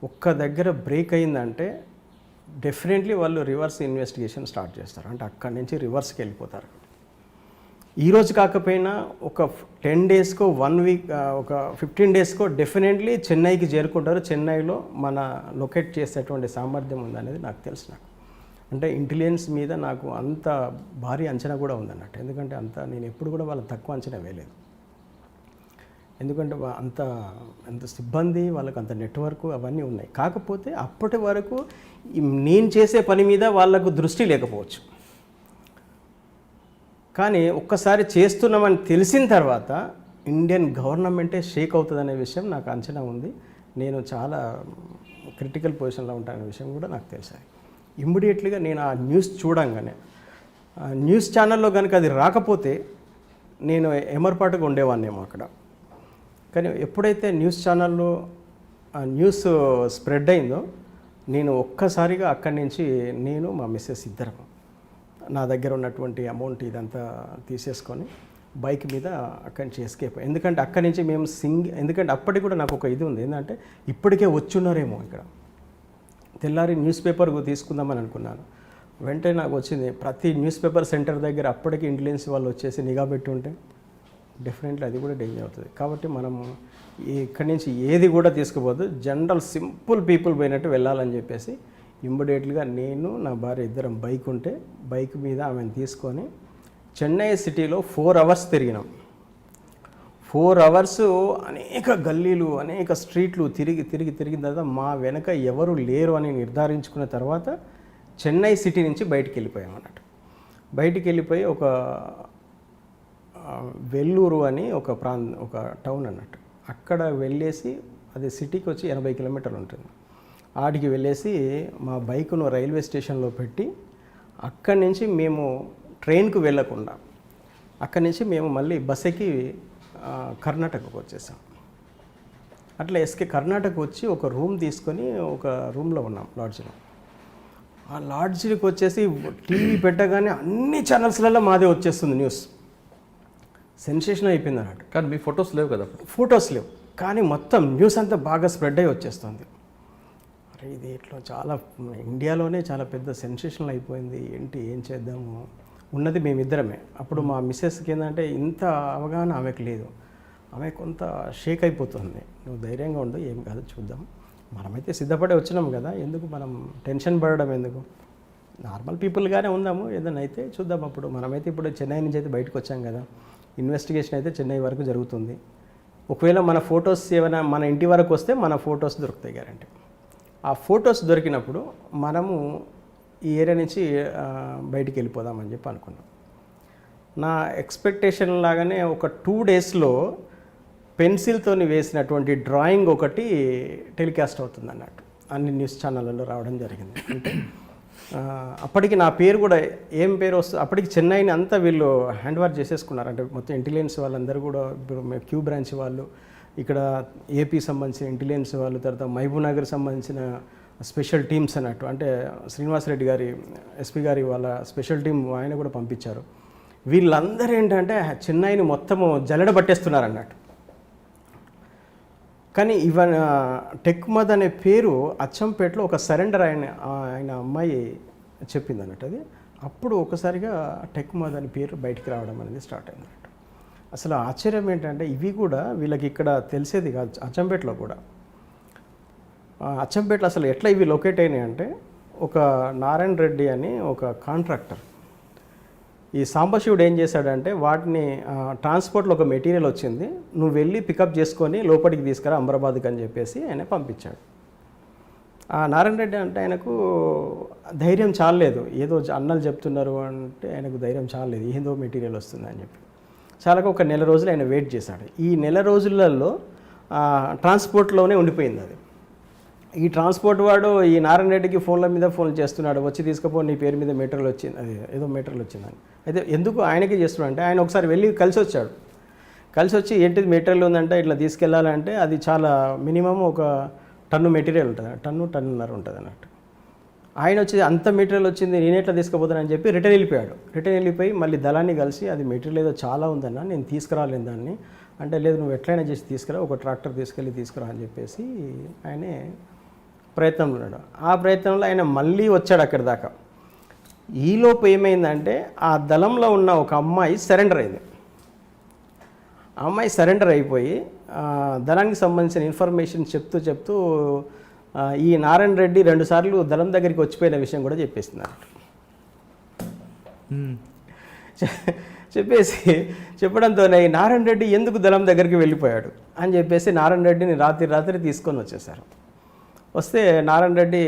ఒక్క దగ్గర బ్రేక్ అయిందంటే డెఫినెట్లీ వాళ్ళు రివర్స్ ఇన్వెస్టిగేషన్ స్టార్ట్ చేస్తారు, అంటే అక్కడి నుంచి రివర్స్కి వెళ్ళిపోతారు. ఈరోజు కాకపోయినా ఒక 10 డేస్కో 1 వీక్ ఒక 15 డేస్కో డెఫినెట్లీ చెన్నైకి చేరుకుంటారు. చెన్నైలో మన లొకేట్ చేసేటువంటి సామర్థ్యం ఉందనేది నాకు తెలుసు. నాకు అంటే ఇంటెలిజెన్స్ మీద నాకు అంత భారీ అంచనా కూడా ఉందన్నట్టు, ఎందుకంటే అంత నేను ఎప్పుడు కూడా వాళ్ళ తక్కువ అంచనా వేయలేదు. ఎందుకంటే అంత సిబ్బంది వాళ్ళకు అంత నెట్వర్క్ అవన్నీ ఉన్నాయి. కాకపోతే అప్పటి వరకు నేను చేసే పని మీద వాళ్ళకు దృష్టి లేకపోవచ్చు, కానీ ఒక్కసారి చేస్తున్నామని తెలిసిన తర్వాత ఇండియన్ గవర్నమెంటే షేక్ అవుతుందనే విషయం నాకు అంచనా ఉంది. నేను చాలా క్రిటికల్ పొజిషన్లో ఉంటాననే విషయం కూడా నాకు తెలుసు. ఇమ్మీడియట్లీగా నేను ఆ న్యూస్ చూడంగానే న్యూస్ ఛానల్లో కనుక అది రాకపోతే నేను ఎమర్పాటుగా ఉండేవాన్నేమో అక్కడ. కానీ ఎప్పుడైతే న్యూస్ ఛానల్లో ఆ న్యూస్ స్ప్రెడ్ అయిందో నేను ఒక్కసారిగా అక్కడి నుంచి నేను మా మిస్సెస్ ఇద్దరం నా దగ్గర ఉన్నటువంటి అమౌంట్ ఇదంతా తీసేసుకొని బైక్ మీద అక్కడి నుంచి ఎస్కేప్. ఎందుకంటే అక్కడి నుంచి మేము ఎందుకంటే అప్పటికి కూడా నాకు ఒక ఇది ఉంది, ఏంటంటే ఇప్పటికే వచ్చున్నారేమో ఇక్కడ. తెల్లారి న్యూస్ పేపర్ తీసుకుందామని అనుకున్నాను. వెంటనే నాకు వచ్చింది ప్రతి న్యూస్ పేపర్ సెంటర్ దగ్గర అప్పటికి ఇంటెలిజెన్స్ వాళ్ళు వచ్చేసి నిఘా పెట్టి ఉంటే డెఫినెట్లీ అది కూడా డేంజర్ అవుతుంది. కాబట్టి మనము ఇక్కడి నుంచి ఏది కూడా తీసుకుపోదు, జనరల్ సింపుల్ పీపుల్ పోయినట్టు వెళ్ళాలని చెప్పేసి ఇమ్మీడియట్లీగా నేను నా భార్య ఇద్దరం బైక్ ఉంటే బైక్ మీద ఆమెను తీసుకొని చెన్నై సిటీలో 4 అవర్స్ తిరిగినాం. 4 అవర్స్ అనేక గల్లీలు అనేక స్ట్రీట్లు తిరిగిన తర్వాత మా వెనక ఎవరు లేరు అని నిర్ధారించుకున్న తర్వాత చెన్నై సిటీ నుంచి బయటికి వెళ్ళిపోయాం అన్నట్టు. బయటికి వెళ్ళిపోయి ఒక వెల్లూరు అని ఒక టౌన్ అన్నట్టు, అక్కడ వెళ్ళేసి అది సిటీకి వచ్చి 80 కిలోమీటర్లు ఉంటుంది. ఆడికి వెళ్ళేసి మా బైక్ను రైల్వే స్టేషన్లో పెట్టి అక్కడి నుంచి మేము ట్రైన్కు వెళ్ళకుండా అక్కడి నుంచి మేము మళ్ళీ బస్ ఎక్కి కర్ణాటకకు వచ్చేసాం. అట్లా కర్ణాటక వచ్చి ఒక రూమ్ తీసుకొని ఒక రూమ్లో ఉన్నాం లాడ్జ్లో. ఆ లాడ్జ్కి వచ్చేసి టీవీ పెట్టగానే అన్ని ఛానల్స్లలో మాదే వచ్చేస్తుంది న్యూస్, సెన్సేషన్ అయిపోయింది అన్నట్టు. కానీ మీ ఫొటోస్ లేవు కదా? ఫొటోస్ లేవు, కానీ మొత్తం న్యూస్ అంతా బాగా స్ప్రెడ్ అయ్యి వచ్చేస్తుంది. అరే ఇది ఇట్లా చాలా ఇండియాలోనే చాలా పెద్ద సెన్సేషన్ అయిపోయింది, ఏం చేద్దాము. ఉన్నది మేమిద్దరమే. అప్పుడు మా మిస్సెస్కి ఏంటంటే ఇంత అవగాహన ఆమెకు లేదు, ఆమె కొంత షేక్ అయిపోతుంది. నువ్వు ధైర్యంగా ఉండు, ఏం కాదు చూద్దాం, మనమైతే సిద్ధపడి వచ్చినాం కదా, ఎందుకు మనం టెన్షన్ పడడం ఎందుకు, నార్మల్ పీపుల్గానే ఉందాము, ఏదైనా అయితే చూద్దాం. అప్పుడు మనమైతే ఇప్పుడు చెన్నై నుంచి అయితే బయటకు వచ్చాం కదా, ఇన్వెస్టిగేషన్ అయితే చెన్నై వరకు జరుగుతుంది. ఒకవేళ మన ఫొటోస్ ఏమైనా మన ఇంటి వరకు వస్తే మన ఫొటోస్ దొరుకుతాయి గ్యారంటీ. ఆ ఫొటోస్ దొరికినప్పుడు మనము ఈ ఏరియా నుంచి బయటికి వెళ్ళిపోదామని చెప్పి అనుకున్నాం. నా ఎక్స్పెక్టేషన్ లాగానే ఒక 2 డేస్లో పెన్సిల్తో వేసినటువంటి డ్రాయింగ్ ఒకటి టెలికాస్ట్ అవుతుంది అన్నట్టు, అన్ని న్యూస్ ఛానళ్ళలో రావడం జరిగింది. అంటే అప్పటికి నా పేరు కూడా ఏం పేరు వస్తుంది, అప్పటికి చెన్నైని అంతా వీళ్ళు హ్యాండ్ ఓవర్ చేసేసుకున్నారు. అంటే మొత్తం ఇంటెలిజెన్స్ వాళ్ళందరూ కూడా ఇప్పుడు క్యూ బ్రాంచ్ వాళ్ళు, ఇక్కడ ఏపీ సంబంధించిన ఇంటెలిజెన్స్ వాళ్ళు, తర్వాత మహబూబ్నగర్ సంబంధించిన స్పెషల్ టీమ్స్ అన్నట్టు, అంటే శ్రీనివాసరెడ్డి గారి ఎస్పీ గారి వాళ్ళ స్పెషల్ టీం ఆయన కూడా పంపించారు. వీళ్ళందరూ ఏంటంటే చెన్నైని మొత్తము జల్లెడ పట్టేస్తున్నారు అన్నట్టు. కానీ టెక్మద్ అనే పేరు అచ్చంపేటలో ఒక సరెండర్ ఆయన అమ్మాయి చెప్పింది అన్నట్టు. అది అప్పుడు ఒకసారిగా టెక్మద్ అనే పేరు బయటికి రావడం అనేది స్టార్ట్ అయింది అన్నట్టు. అసలు ఆశ్చర్యం ఏంటంటే ఇవి కూడా వీళ్ళకి ఇక్కడ తెలిసేది కాదు. అచ్చంపేటలో కూడా అచ్చంపేటలో అసలు ఎట్లా ఇవి లొకేట్ అయినాయి అంటే, ఒక నారాయణ రెడ్డి అని ఒక కాంట్రాక్టర్, ఈ సాంబశివుడు ఏం చేశాడంటే వాటిని ట్రాన్స్పోర్ట్లో ఒక మెటీరియల్ వచ్చింది, నువ్వు వెళ్ళి పికప్ చేసుకొని లోపలికి తీసుకురా అమరాబాద్కి అని చెప్పేసి ఆయన పంపించాడు. ఆ నారాయణ రెడ్డి అంటే ఆయనకు ధైర్యం చాలలేదు, ఏదో అన్నలు చెప్తున్నారు అంటే ఆయనకు ధైర్యం చాలలేదు, ఏదో మెటీరియల్ వస్తుంది అని చెప్పి. చాలాగా ఒక 1 నెల రోజులు ఆయన వెయిట్ చేశాడు. ఈ 1 నెల రోజులలో ట్రాన్స్పోర్ట్లోనే ఉండిపోయింది అది. ఈ ట్రాన్స్పోర్ట్ వాడు ఈ నారాయణ రెడ్డికి ఫోన్ల మీద ఫోన్ చేస్తున్నాడు, వచ్చి తీసుకుపో నీ పేరు మీద మెటీరియల్ వచ్చింది, అది ఏదో మెటీరియల్ వచ్చిందని. అయితే ఎందుకు ఆయనకి చేస్తున్నాడు అంటే ఆయన ఒకసారి వెళ్ళి కలిసి వచ్చాడు. కలిసి వచ్చి ఏంటిది మెటీరియల్ ఉందంటే ఇట్లా తీసుకెళ్ళాలంటే అది చాలా మినిమం ఒక టన్ను మెటీరియల్ ఉంటుంది, టన్నున్నర ఉంటుంది అన్నట్టు. ఆయన వచ్చి అంత మెటీరియల్ వచ్చింది నేను ఎట్లా తీసుకుపోతానని చెప్పి రిటర్న్ వెళ్ళిపోయాడు. రిటర్న్ వెళ్ళిపోయి మళ్ళీ దళాన్ని కలిసి అది మెటీరియల్ ఏదో చాలా ఉందన్న నేను తీసుకురాలేను దాన్ని అంటే, లేదు నువ్వు ఎట్లయినా చేసి తీసుకురా, ఒక ట్రాక్టర్ తీసుకురా అని చెప్పేసి ఆయనే ప్రయత్నంలో ఉన్నాడు. ఆ ప్రయత్నంలో ఆయన మళ్ళీ వచ్చాడు అక్కడి దాకా. ఈలోపు ఏమైందంటే ఆ దళంలో ఉన్న ఒక అమ్మాయి సరెండర్ అయింది. ఆ అమ్మాయి సరెండర్ అయిపోయి దళానికి సంబంధించిన ఇన్ఫర్మేషన్ చెప్తూ ఈ నారాయణ రెడ్డి 2 సార్లు దళం దగ్గరికి వచ్చిపోయిన విషయం కూడా చెప్పేస్తున్నారు. చెప్పడంతోనే ఈ నారాయణ రెడ్డి ఎందుకు దళం దగ్గరికి వెళ్ళిపోయాడు అని చెప్పేసి నారాయణ రెడ్డిని రాత్రి తీసుకొని వచ్చేసారు. వస్తే నారాయణ రెడ్డి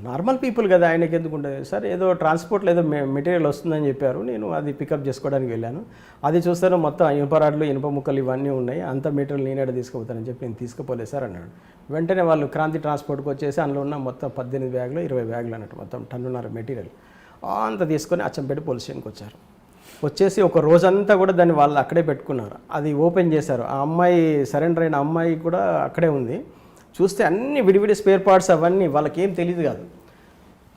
నార్మల్ పీపుల్ కదా, ఆయనకి ఎందుకు ఉంటుంది సార్, ఏదో ట్రాన్స్పోర్ట్లో ఏదో మెటీరియల్ వస్తుందని చెప్పారు, నేను అది పికప్ చేసుకోవడానికి వెళ్ళాను, అది చూస్తాను మొత్తం ఇనుప రాడ్లు ఇనుప ముక్కలు ఇవన్నీ ఉన్నాయి, అంత మెటీరియల్ నేనే తీసుకుపోతానని చెప్పి నేను తీసుకుపోలేదు సార్ అన్నాడు. వెంటనే వాళ్ళు క్రాంతి ట్రాన్స్పోర్ట్కి వచ్చేసి అందులో ఉన్న మొత్తం 18 బ్యాగులు 20 బ్యాగులు అన్నట్టు మొత్తం టన్నున్నర మెటీరియల్ అంత తీసుకొని అచ్చంపేట పోలీస్ స్టేషన్కి వచ్చారు. వచ్చేసి ఒక రోజంతా కూడా దాన్ని వాళ్ళు అక్కడే పెట్టుకున్నారు. అది ఓపెన్ చేశారు. ఆ అమ్మాయి సరెండర్ అయిన అమ్మాయి కూడా అక్కడే ఉంది. చూస్తే అన్ని విడివిడి స్పేర్ పార్ట్స్ అవన్నీ వాళ్ళకి ఏం తెలియదు కాదు.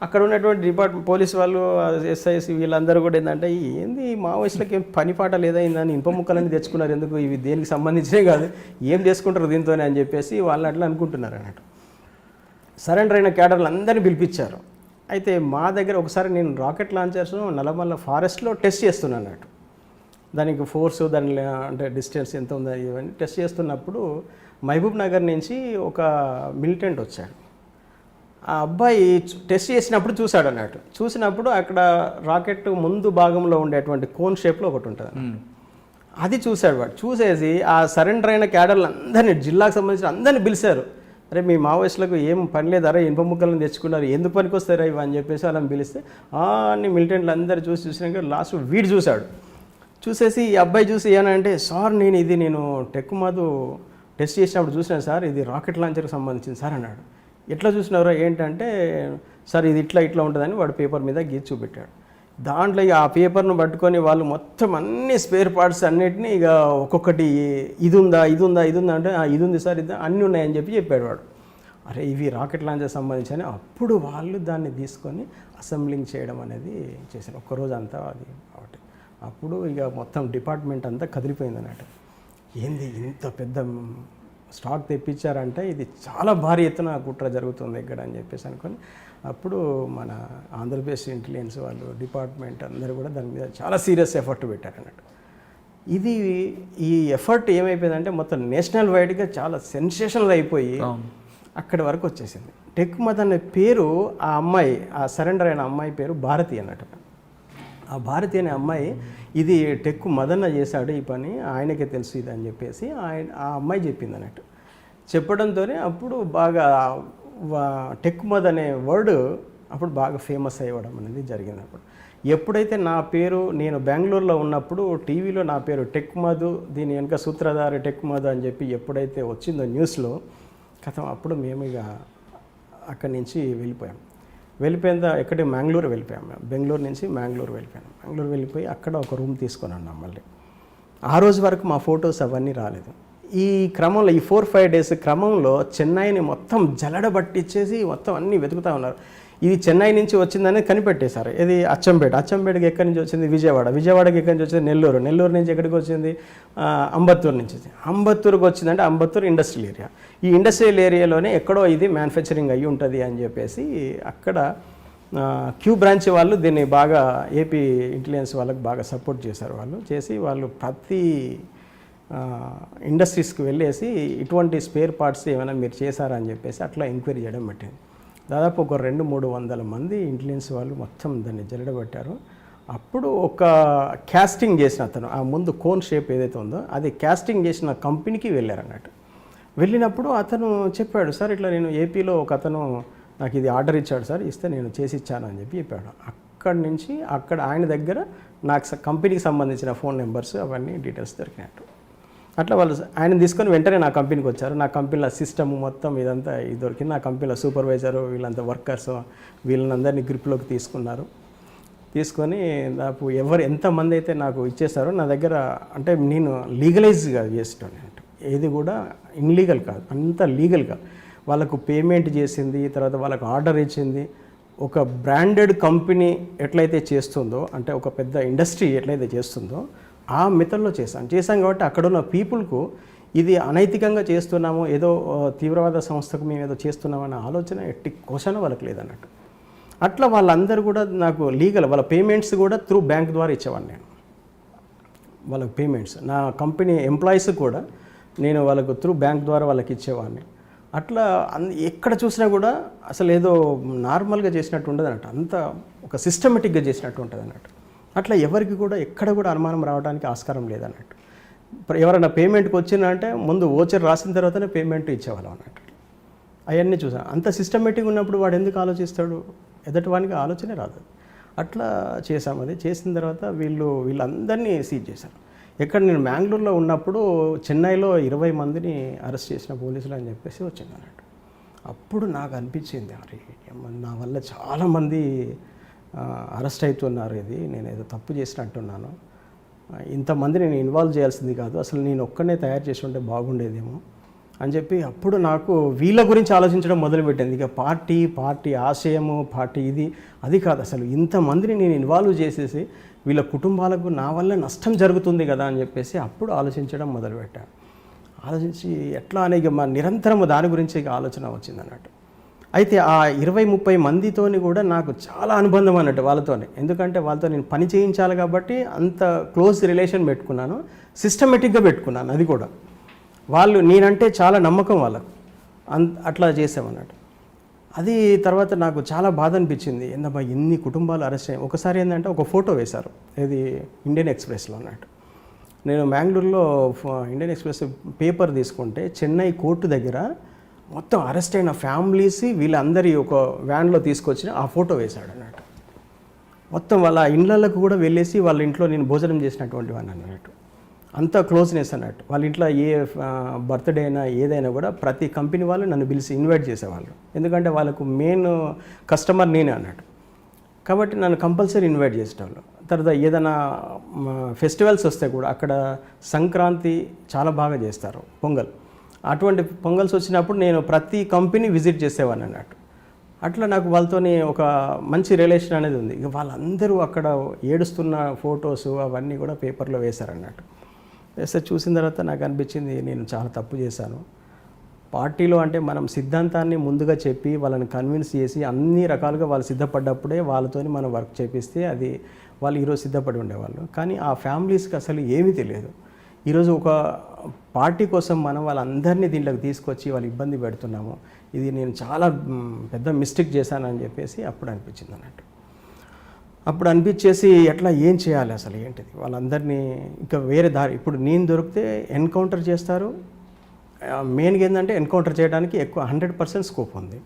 అక్కడ ఉన్నటువంటి పోలీసు వాళ్ళు ఎస్ఐసి వీళ్ళందరూ కూడా ఏంటంటే ఏంది మావోయిస్టులకి ఏం పని పాట లేదైందని ఇనుప ముక్కలన్నీ తెచ్చుకున్నారు, ఎందుకు ఇవి దేనికి సంబంధించినవి కాదు, ఏం చేసుకుంటారు దీంతోనే అని చెప్పేసి వాళ్ళు అట్లా అనుకుంటున్నారు అన్నట్టు. సరెండర్ అయిన క్యాడర్లు అందరినీ పిలిపించారు. అయితే మా దగ్గర ఒకసారి నేను రాకెట్ లాంచర్స్ నల్లమల్ల ఫారెస్ట్లో టెస్ట్ చేస్తున్నాను అన్నట్టు. దానికి ఫోర్సు దాని అంటే డిస్టెన్స్ ఎంత ఉందో ఇవన్నీ టెస్ట్ చేస్తున్నప్పుడు మహబూబ్ నగర్ నుంచి ఒక మిలిటెంట్ వచ్చాడు. ఆ అబ్బాయి టెస్ట్ చేసినప్పుడు చూశాడు అన్నట్టు. చూసినప్పుడు అక్కడ రాకెట్ ముందు భాగంలో ఉండేటువంటి కోన్ షేప్లో ఒకటి ఉంటుంది, అది చూశాడు. వాడు చూసేసి ఆ సరెండర్ అయిన క్యాడర్లు అందరినీ జిల్లాకు సంబంధించిన అందరినీ పిలిచారు. అరే మీ మావోయిస్టులకు ఏం పని లేదారా, ఇనుప ముక్కలను తెచ్చుకున్నారు, ఎందుకు పనికి వస్తారా ఇవి అని చెప్పేసి వాళ్ళని పిలిస్తే అన్ని మిలిటెంట్లు అందరూ చూసినాక లాస్ట్ వీడు చూసేసి ఈ అబ్బాయి చూసి ఏమంటే, సార్ నేను టెక్కుమాదు టెస్ట్ చేసినప్పుడు చూసినాను సార్, ఇది రాకెట్ లాంచర్కి సంబంధించింది సార్ అన్నాడు. ఎట్లా చూసినారో ఏంటంటే, సార్ ఇది ఇట్లా ఉంటుందని వాడు పేపర్ మీద గీసి చూపెట్టాడు. దాంట్లో ఇక ఆ పేపర్ను పట్టుకొని వాళ్ళు మొత్తం అన్ని స్పేర్ పార్ట్స్ అన్నిటినీ ఇక ఒక్కొక్కటి ఇది ఉందా అంటే ఇది ఉంది సార్, ఇది అన్నీ ఉన్నాయని చెప్పాడు వాడు. అరే ఇవి రాకెట్ లాంచర్ సంబంధించి అప్పుడు వాళ్ళు దాన్ని తీసుకొని అసెంబ్లింగ్ చేయడం అనేది చేశారు. ఒక్కరోజు అంతా అది కాబట్టి అప్పుడు ఇక మొత్తం డిపార్ట్మెంట్ అంతా కదిలిపోయింది అన్నట్టు. ఏంది ఇంత పెద్ద స్టాక్ తెప్పించారంటే ఇది చాలా భారీ ఎత్తున కుట్ర జరుగుతుంది ఇక్కడ అని చెప్పేసి అనుకొని అప్పుడు మన ఆంధ్రప్రదేశ్ ఇంటెలిజెన్స్ వాళ్ళు డిపార్ట్మెంట్ అందరూ కూడా దాని మీద చాలా సీరియస్ ఎఫర్ట్ పెట్టారు అన్నట్టు. ఈ ఎఫర్ట్ ఏమైపోయిందంటే మొత్తం నేషనల్ వైడ్గా చాలా సెన్సేషనల్ అయిపోయి అక్కడి వరకు వచ్చేసింది. టెక్కుమద్ అనే పేరు ఆ అమ్మాయి, ఆ సరెండర్ అయిన అమ్మాయి పేరు భారతి అన్నట్టు. ఆ భారతి అనే అమ్మాయి ఇది టెక్కు మదన్న చేశాడు ఈ పని, ఆయనకే తెలుసు ఇది అని చెప్పేసి ఆ అమ్మాయి చెప్పింది అన్నట్టు. చెప్పడంతోనే అప్పుడు బాగా టెక్కుమద్ అనే వర్డ్ అప్పుడు బాగా ఫేమస్ అయ్యడం అనేది జరిగింది. అప్పుడు ఎప్పుడైతే నా పేరు నేను బెంగళూరులో ఉన్నప్పుడు టీవీలో నా పేరు టెక్కుమద్, దీని వెనుక సూత్రధారి టెక్కుమద్ అని చెప్పి ఎప్పుడైతే వచ్చిందో న్యూస్లో కథ, అప్పుడు మేము ఇక అక్కడి నుంచి వెళ్ళిపోయిన ఎక్కడే మ్యాంగ్లూరు వెళ్ళిపోయాం. మేము బెంగళూరు నుంచి మ్యాంగ్లూరు వెళ్ళిపోయి అక్కడ ఒక రూమ్ తీసుకొని ఉన్నాం. మళ్ళీ ఆ రోజు వరకు మా ఫొటోస్ అవన్నీ రాలేదు. ఈ క్రమంలో ఈ 4-5 డేస్ క్రమంలో చెన్నైని మొత్తం జలడబట్టించేసి మొత్తం అన్నీ వెతుకుతూ ఉన్నారు. ఇది చెన్నై నుంచి వచ్చిందని కనిపెట్టేశారు. ఇది అచ్చంపేటకి ఎక్కడి నుంచి వచ్చింది, విజయవాడకి ఎక్కడి నుంచి వచ్చింది, నెల్లూరు నుంచి ఎక్కడికి వచ్చింది, అంబత్తూరు నుంచి అంబత్తూరుకి వచ్చిందంటే అంబత్తూరు ఇండస్ట్రియల్ ఏరియా. ఈ ఇండస్ట్రియల్ ఏరియాలోనే ఎక్కడో ఇది మ్యానుఫ్యాక్చరింగ్ అయ్యి ఉంటుంది అని చెప్పేసి అక్కడ క్యూ బ్రాంచ్ వాళ్ళు దీన్ని బాగా ఏపీ ఇంటెలిజెన్స్ వాళ్ళకి బాగా సపోర్ట్ చేశారు. వాళ్ళు ప్రతి ఇండస్ట్రీస్కి వెళ్ళేసి ఇటువంటి స్పేర్ పార్ట్స్ ఏమైనా మీరు చేశారా అని చెప్పేసి అట్లా ఎంక్వైరీ చేయడం పెట్టింది. దాదాపు ఒక 200-300 మంది ఇంటెలిజెన్స్ వాళ్ళు మొత్తం దాన్ని జల్లడబట్టారు. అప్పుడు ఒక క్యాస్టింగ్ చేసిన అతను, ఆ ముందు కోన్ షేప్ ఏదైతే ఉందో అది క్యాస్టింగ్ చేసిన కంపెనీకి వెళ్ళారన్నట్టు. వెళ్ళినప్పుడు అతను చెప్పాడు, సార్ ఇట్లా నేను ఏపీలో ఒక అతను నాకు ఇది ఆర్డర్ ఇచ్చాడు సార్, ఇస్తే నేను చేసి ఇచ్చాను అని చెప్పాడు. అక్కడి నుంచి ఆయన దగ్గర నాకు కంపెనీకి సంబంధించిన ఫోన్ నెంబర్స్ అవన్నీ డీటెయిల్స్ దొరికినట్టు. అట్లా వాళ్ళు ఆయన తీసుకొని వెంటనే నా కంపెనీకి వచ్చారు. నా కంపెనీలో సిస్టమ్ మొత్తం ఇదంతా ఇది దొరికింది. నా కంపెనీలో సూపర్వైజరు వీళ్ళంతా వర్కర్స్ వీళ్ళందరినీ గ్రిప్లోకి తీసుకున్నారు. తీసుకొని నాకు ఎంతమంది అయితే నాకు ఇచ్చేసారో నా దగ్గర, అంటే నేను లీగలైజ్గా చేస్తాను, ఏది కూడా ఇన్లీగల్ కాదు, అంత లీగల్గా వాళ్ళకు పేమెంట్ చేసింది, తర్వాత వాళ్ళకు ఆర్డర్ ఇచ్చింది. ఒక బ్రాండెడ్ కంపెనీ ఎట్లయితే చేస్తుందో, అంటే ఒక పెద్ద ఇండస్ట్రీ ఎట్లయితే చేస్తుందో ఆ మెథడ్లో చేశాం కాబట్టి అక్కడ ఉన్న పీపుల్కు ఇది అనైతికంగా చేస్తున్నాము, ఏదో తీవ్రవాద సంస్థకు మేము ఏదో చేస్తున్నామన్న ఆలోచన ఎట్టి క్వశ్చన్ వాళ్ళకి లేదన్నట్టు. అట్లా వాళ్ళందరూ కూడా నాకు లీగల్ వాళ్ళ పేమెంట్స్ కూడా త్రూ బ్యాంక్ ద్వారా ఇచ్చేవాడిని నేను. వాళ్ళకి పేమెంట్స్ నా కంపెనీ ఎంప్లాయీస్ కూడా నేను వాళ్ళకు త్రూ బ్యాంక్ ద్వారా వాళ్ళకి ఇచ్చేవాడిని. అట్లా ఎక్కడ చూసినా కూడా అసలు ఏదో నార్మల్గా చేసినట్టు ఉండదు అన్నట్టు, అంత ఒక సిస్టమేటిక్గా చేసినట్టు ఉంటుంది అన్నట్టు. అట్లా ఎవరికి కూడా ఎక్కడ కూడా అనుమానం రావడానికి ఆస్కారం లేదన్నట్టు. ఎవరైనా పేమెంట్కి వచ్చిందంటే ముందు ఓచర్ రాసిన తర్వాతనే పేమెంట్ ఇచ్చేవాళ్ళం అన్నట్టు. అవన్నీ చూసాను. అంత సిస్టమేటిక్ ఉన్నప్పుడు వాడు ఎందుకు ఆలోచిస్తాడు, ఎదటి వానికి ఆలోచనే రాదు. అట్లా చేసాం. అది చేసిన తర్వాత వీళ్ళందరినీ సీజ్ చేశారు. ఎక్కడ నేను మ్యాంగ్లూరులో ఉన్నప్పుడు చెన్నైలో 20 మందిని అరెస్ట్ చేసిన పోలీసులు అని చెప్పేసి వచ్చింది అన్నట్టు. అప్పుడు నాకు అనిపించింది, అరే నా వల్ల చాలామంది అరెస్ట్ అవుతున్నారు, ఇది నేను ఏదో తప్పు చేసినట్టున్నాను, ఇంతమంది నేను ఇన్వాల్వ్ చేయాల్సింది కాదు, అసలు నేను ఒక్కనే తయారు చేసి ఉంటే బాగుండేదేమో అని చెప్పి అప్పుడు నాకు వీళ్ళ గురించి ఆలోచించడం మొదలుపెట్టింది. ఇక పార్టీ ఆశయము, పార్టీ అది కాదు, అసలు ఇంతమందిని నేను ఇన్వాల్వ్ చేసేసి వీళ్ళ కుటుంబాలకు నా వల్ల నష్టం జరుగుతుంది కదా అని చెప్పేసి అప్పుడు ఆలోచించడం మొదలుపెట్టాను. ఆలోచించి ఎట్లా అనే నిరంతరము దాని గురించి ఇక ఆలోచన వచ్చింది అన్నట్టు. అయితే ఆ 20-30 మందితోని కూడా నాకు చాలా అనుబంధం అన్నట్టు వాళ్ళతోనే. ఎందుకంటే వాళ్ళతో నేను పని చేయించాలి కాబట్టి అంత క్లోజ్ రిలేషన్ పెట్టుకున్నాను, సిస్టమేటిక్గా పెట్టుకున్నాను. అది కూడా నేనంటే చాలా నమ్మకం వాళ్ళకు, అట్లా చేసామన్నట్టు. అది తర్వాత నాకు చాలా బాధ అనిపించింది, ఏందమ్మా ఇన్ని కుటుంబాలు అరెస్ట్ అయ్యాయి. ఒకసారి ఏంటంటే ఒక ఫోటో వేశారు, ఇది ఇండియన్ ఎక్స్ప్రెస్లో అన్నట్టు. నేను మ్యాంగ్లూరులో ఇండియన్ ఎక్స్ప్రెస్ పేపర్ తీసుకుంటే చెన్నై కోర్టు దగ్గర మొత్తం అరెస్ట్ అయిన ఫ్యామిలీస్ వీళ్ళందరి ఒక వ్యాన్లో తీసుకొచ్చి ఆ ఫోటో వేశాడు అన్నట్టు. మొత్తం వాళ్ళ ఇళ్ళకు కూడా వెళ్ళేసి వాళ్ళ ఇంట్లో నేను భోజనం చేసినటువంటి వాడిని అన్నట్టు. అంత క్లోజ్నెస్ అన్నట్టు. వాళ్ళ ఇంట్లో ఏ బర్త్డే అయినా ఏదైనా కూడా ప్రతి కంపెనీ వాళ్ళు నన్ను పిలిచి ఇన్వైట్ చేసేవాళ్ళు, ఎందుకంటే వాళ్ళకు మెయిన్ కస్టమర్ నేనే అన్నట్టు. కాబట్టి నన్ను కంపల్సరీ ఇన్వైట్ చేసేవాళ్ళు. తర్వాత ఏదైనా ఫెస్టివల్స్ వస్తే కూడా అక్కడ సంక్రాంతి చాలా బాగా చేస్తారు, పొంగల్. అటువంటి పొంగల్స్ వచ్చినప్పుడు నేను ప్రతి కంపెనీ విజిట్ చేసేవాడిని అన్నట్టు. అట్లా నాకు వాళ్ళతోని ఒక మంచి రిలేషన్ అనేది ఉంది. ఇక వాళ్ళందరూ అక్కడ ఏడుస్తున్న ఫొటోస్ అవన్నీ కూడా పేపర్లో వేశారన్నట్టు. వేస్తే చూసిన తర్వాత నాకు అనిపించింది, నేను చాలా తప్పు చేశాను. పార్టీలో అంటే మనం సిద్ధాంతాన్ని ముందుగా చెప్పి వాళ్ళని కన్విన్స్ చేసి అన్ని రకాలుగా వాళ్ళు సిద్ధపడ్డప్పుడే వాళ్ళతోని మనం వర్క్ చేపిస్తే అది వాళ్ళు ఈరోజు సిద్ధపడి ఉండేవాళ్ళు. కానీ ఆ ఫ్యామిలీస్కి అసలు ఏమీ తెలియదు. ఈరోజు ఒక పార్టీ కోసం మనం వాళ్ళందరినీ దీంట్లోకి తీసుకొచ్చి వాళ్ళు ఇబ్బంది పెడుతున్నాము, ఇది నేను చాలా పెద్ద మిస్టేక్ చేశానని చెప్పేసి అప్పుడు అనిపించింది అన్నట్టు. అప్పుడు అనిపించేసి ఎట్లా ఏం చేయాలి అసలు ఏంటిది, వాళ్ళందరినీ ఇంకా వేరే దారి. ఇప్పుడు నేను దొరికితే ఎన్కౌంటర్ చేస్తారు. మెయిన్గా ఏంటంటే ఎన్కౌంటర్ చేయడానికి ఎక్కువ 100% స్కోప్ ఉంది.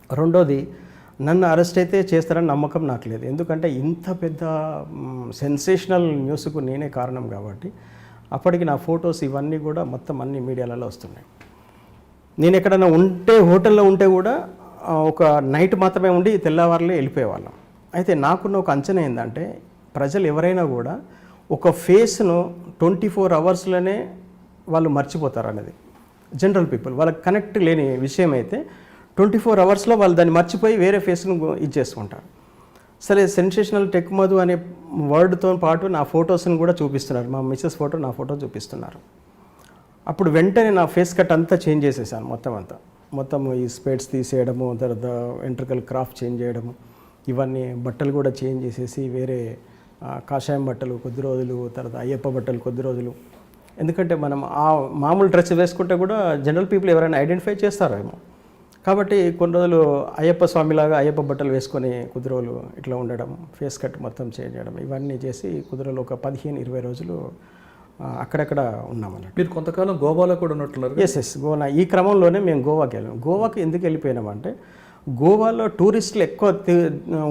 రెండోది, నన్ను అరెస్ట్ అయితే చేస్తారని నమ్మకం నాకు లేదు, ఎందుకంటే ఇంత పెద్ద సెన్సేషనల్ న్యూస్కు నేనే కారణం కాబట్టి. అప్పటికి నా ఫొటోస్ ఇవన్నీ కూడా మొత్తం అన్ని మీడియాలలో వస్తున్నాయి. నేను ఎక్కడైనా ఉంటే హోటల్లో ఉంటే కూడా ఒక నైట్ మాత్రమే ఉండి తెల్లవారులే వెళ్ళిపోయేవాళ్ళం. అయితే నాకున్న ఒక అంచనా ఏంటంటే, ప్రజలు ఎవరైనా కూడా ఒక ఫేస్ను 24 అవర్స్లోనే వాళ్ళు మర్చిపోతారు అనేది. జనరల్ పీపుల్ వాళ్ళకి కనెక్ట్ లేని విషయం అయితే 24 అవర్స్లో వాళ్ళు దాన్ని మర్చిపోయి వేరే ఫేస్ను ఇచ్చేసుకుంటారు. సరే, సెన్సేషనల్ టెక్ మధు అనే వర్డ్తో పాటు నా ఫొటోస్ని కూడా చూపిస్తున్నారు. మా మిస్సెస్ ఫోటో, నా ఫోటో చూపిస్తున్నారు. అప్పుడు వెంటనే నా ఫేస్ కట్ అంతా చేంజ్ చేసేసాను, మొత్తం ఈ స్పెట్స్ తీసేయడము, తర్వాత వెంట్రుకల్ క్రాఫ్ట్ చేంజ్ చేయడము, ఇవన్నీ బట్టలు కూడా చేంజ్ చేసేసి వేరే కాషాయం బట్టలు కొద్ది రోజులు, తర్వాత అయ్యప్ప బట్టలు కొద్ది రోజులు. ఎందుకంటే మనం ఆ మామూలు డ్రెస్ వేసుకుంటే కూడా జనరల్ పీపుల్ ఎవరైనా ఐడెంటిఫై చేస్తారేమో. కాబట్టి కొన్ని రోజులు అయ్యప్ప స్వామిలాగా అయ్యప్ప బట్టలు వేసుకొని కొద్ది రోజులు ఇట్లా ఉండడం, ఫేస్ కట్ మొత్తం చేంజ్ చేయడం, ఇవన్నీ చేసి కొద్ది రోజులు ఒక 15-20 రోజులు అక్కడక్కడ ఉన్నామన్నట్టు. మీరు కొంతకాలం గోవాలో కూడా ఉన్నట్లున్నారు. ఎస్ గోవా. ఈ క్రమంలోనే మేము గోవాకి వెళ్ళాము. గోవాకి ఎందుకు వెళ్ళిపోయినామంటే, గోవాలో టూరిస్టులు ఎక్కువ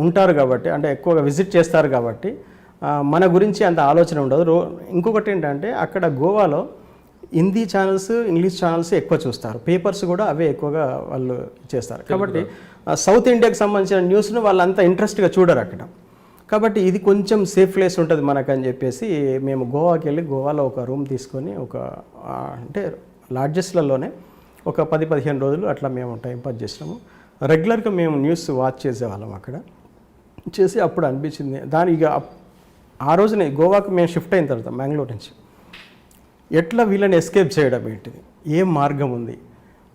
ఉంటారు కాబట్టి, అంటే ఎక్కువగా విజిట్ చేస్తారు కాబట్టి మన గురించి అంత ఆలోచన ఉండదు. ఇంకొకటి ఏంటంటే, అక్కడ గోవాలో హిందీ ఛానల్స్, ఇంగ్లీష్ ఛానల్స్ ఎక్కువ చూస్తారు, పేపర్స్ కూడా అవే ఎక్కువగా వాళ్ళు చేస్తారు. కాబట్టి సౌత్ ఇండియాకి సంబంధించిన న్యూస్ను వాళ్ళు అంత ఇంట్రెస్ట్గా చూడరు అక్కడ. కాబట్టి ఇది కొంచెం సేఫ్ ప్లేస్ ఉంటుంది మనకని చెప్పేసి మేము గోవాకి వెళ్ళి గోవాలో ఒక రూమ్ తీసుకొని అంటే లాడ్జెస్లలోనే ఒక 10-15 రోజులు అట్లా మేము టైం పాస్ చేసినాము. రెగ్యులర్గా మేము న్యూస్ వాచ్ చేసేవాళ్ళం అక్కడ చేసి అప్పుడు అనిపించింది ఇక ఆ రోజునే గోవాకు మేము షిఫ్ట్ అయిన తర్వాత మ్యాంగ్లూర్ నుంచి ఎట్లా వీళ్ళని ఎస్కేప్ చేయడం ఏంటిది, ఏం మార్గం ఉంది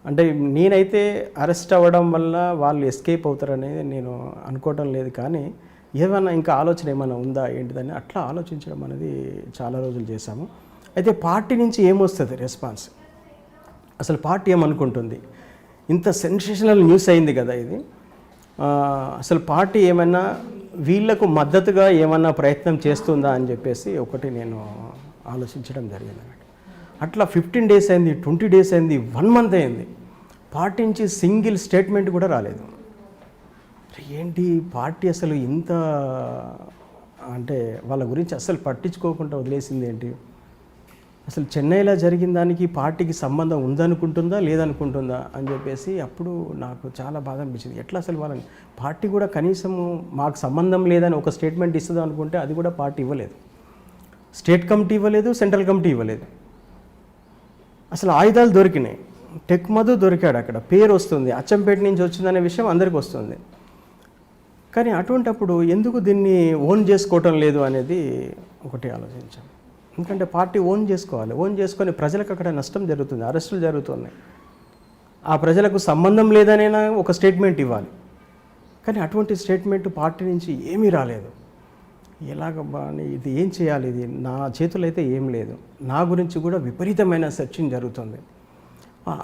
అంటే నేనైతే అరెస్ట్ అవ్వడం వల్ల వాళ్ళు ఎస్కేప్ అవుతారనేది నేను అనుకోవటం లేదు, కానీ ఏమైనా ఇంకా ఆలోచన ఏమైనా ఉందా ఏంటిదని అట్లా ఆలోచించడం అనేది చాలా రోజులు చేశాము. అయితే పార్టీ నుంచి ఏమొస్తుంది రెస్పాన్స్, అసలు పార్టీ ఏమనుకుంటుంది, ఇంత సెన్సేషనల్ న్యూస్ అయింది కదా ఇది, అసలు పార్టీ ఏమైనా వీళ్లకు మద్దతుగా ఏమన్నా ప్రయత్నం చేస్తుందా అని చెప్పేసి ఒకటి నేను ఆలోచించడం జరిగింది అన్నమాట. అట్లా 15 days అయింది, 20 days అయింది, 1 month అయింది, పార్టీ నుంచి సింగిల్ స్టేట్మెంట్ కూడా రాలేదు. ఏంటి పార్టీ అసలు ఇంత అంటే వాళ్ళ గురించి అసలు పట్టించుకోకుండా వదిలేసింది ఏంటి, అసలు చెన్నైలో జరిగిన దానికి పార్టీకి సంబంధం ఉందనుకుంటుందా లేదనుకుంటుందా అని చెప్పేసి అప్పుడు నాకు చాలా బాధ అనిపించింది. ఎట్లా అసలు వాళ్ళని పార్టీ కూడా కనీసం మాకు సంబంధం లేదని ఒక స్టేట్మెంట్ ఇస్తుందా అనుకుంటే అది కూడా పార్టీ ఇవ్వలేదు, స్టేట్ కమిటీ ఇవ్వలేదు, సెంట్రల్ కమిటీ ఇవ్వలేదు. అసలు ఆయుధాలు దొరికినాయి, టెక్ మధు దొరికాడు, అక్కడ పేరు వస్తుంది, అచ్చంపేట నుంచి వచ్చిందనే విషయం అందరికీ వస్తుంది. కానీ అటువంటప్పుడు ఎందుకు దీన్ని ఓన్ చేసుకోవటం లేదు అనేది ఒకటి ఆలోచించాం. ఎందుకంటే పార్టీ ఓన్ చేసుకోవాలి, ఓన్ చేసుకొని ప్రజలకు అక్కడ నష్టం జరుగుతుంది, అరెస్టులు జరుగుతున్నాయి, ఆ ప్రజలకు సంబంధం లేదనైనా ఒక స్టేట్మెంట్ ఇవ్వాలి. కానీ అటువంటి స్టేట్మెంట్ పార్టీ నుంచి ఏమీ రాలేదు. ఎలాగబ్బా అని ఇది ఏం చేయాలి, ఇది నా చేతులు అయితే ఏం లేదు, నా గురించి కూడా విపరీతమైన సెర్చింగ్ జరుగుతుంది.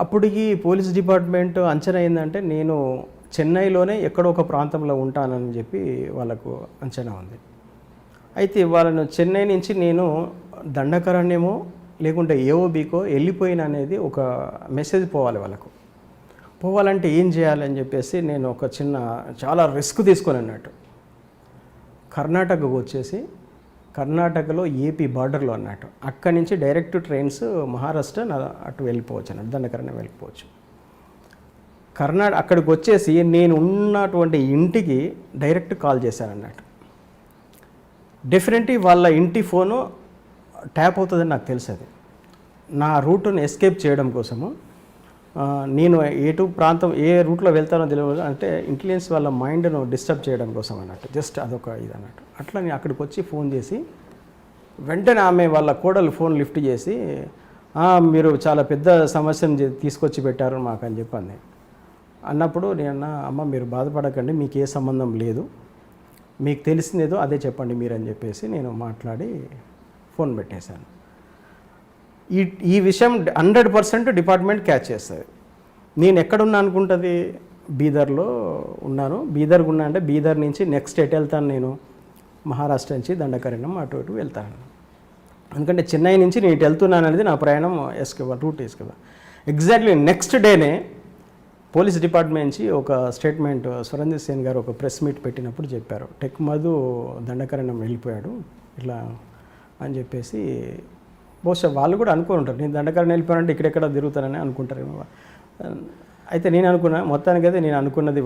అప్పటికి పోలీస్ డిపార్ట్మెంట్ అంచనా ఏంటంటే నేను చెన్నైలోనే ఎక్కడో ఒక ప్రాంతంలో ఉంటానని చెప్పి వాళ్ళకు అంచనా ఉంది. అయితే వాళ్ళను చెన్నై నుంచి నేను దండకారణ్యమో లేకుంటే ఏఓబీకో వెళ్ళిపోయిన అనేది ఒక మెసేజ్ పోవాలి వాళ్ళకు. పోవాలంటే ఏం చేయాలని చెప్పేసి నేను ఒక చాలా రిస్క్ తీసుకొని అన్నట్టు కర్ణాటకకు వచ్చేసి కర్ణాటకలో ఏపీ బార్డర్లో అన్నట్టు అక్కడి నుంచి డైరెక్ట్ ట్రైన్స్ మహారాష్ట్ర అటు వెళ్ళిపోవచ్చు అన్నట్టు, దండకారణ్యం వెళ్ళిపోవచ్చు. అక్కడికి వచ్చేసి నేను ఉన్నటువంటి ఇంటికి డైరెక్ట్ కాల్ చేశాను అన్నట్టు. డెఫినెట్లీ వాళ్ళ ఇంటి ఫోను ట్యాప్ అవుతుందని నాకు తెలుసు. నా రూట్ను ఎస్కేప్ చేయడం కోసము నేను ఏ రూట్లో వెళ్తానో తెలియదు, అంటే ఇంటెలిజెన్స్ వాళ్ళ మైండ్ను డిస్టర్బ్ చేయడం కోసం అన్నట్టు, జస్ట్ అదొక ఇది అన్నట్టు. అట్లా నేను అక్కడికి వచ్చి ఫోన్ చేసి వెంటనే ఆమె వాళ్ళ కోడలు ఫోన్ లిఫ్ట్ చేసి మీరు చాలా పెద్ద సమస్యను తీసుకొచ్చి పెట్టారు మాకు అని చెప్పింది. అన్నప్పుడు నేను అమ్మ మీరు బాధపడకండి, మీకు ఏ సంబంధం లేదు, మీకు తెలిసిందేదో అదే చెప్పండి మీరు అని చెప్పేసి నేను మాట్లాడి ఫోన్ పెట్టేశాను. ఈ విషయం 100% డిపార్ట్మెంట్ క్యాచ్ చేస్తుంది. నేను ఎక్కడున్నా అనుకుంటుంది, బీదర్లో ఉన్నాను, బీదర్కి ఉన్నా అంటే బీదర్ నుంచి నెక్స్ట్ ఎటు వెళ్తాను నేను, మహారాష్ట్ర నుంచి దండకారణ్యం అటు ఇటు వెళ్తాను. ఎందుకంటే చెన్నై నుంచి నేను ఇటు వెళ్తున్నాను అనేది నా ప్రయాణం రూట్ కదా. ఎగ్జాక్ట్లీ నెక్స్ట్ డేనే పోలీస్ డిపార్ట్మెంట్ నుంచి ఒక స్టేట్మెంట్ స్వరంజిత్ సేన్ గారు ఒక ప్రెస్ మీట్ పెట్టినప్పుడు చెప్పారు, టెక్ మధు దండకారణ్యం వెళ్ళిపోయాడు ఇట్లా అని చెప్పేసి. బహుశా వాళ్ళు కూడా అనుకుని ఉంటారు నేను దండకారణ్యం వెళ్ళిపోయానంటే ఇక్కడెక్కడ తిరుగుతానని అనుకుంటారేమో. అయితే నేను అనుకున్నా మొత్తానికైతే నేను అనుకున్నది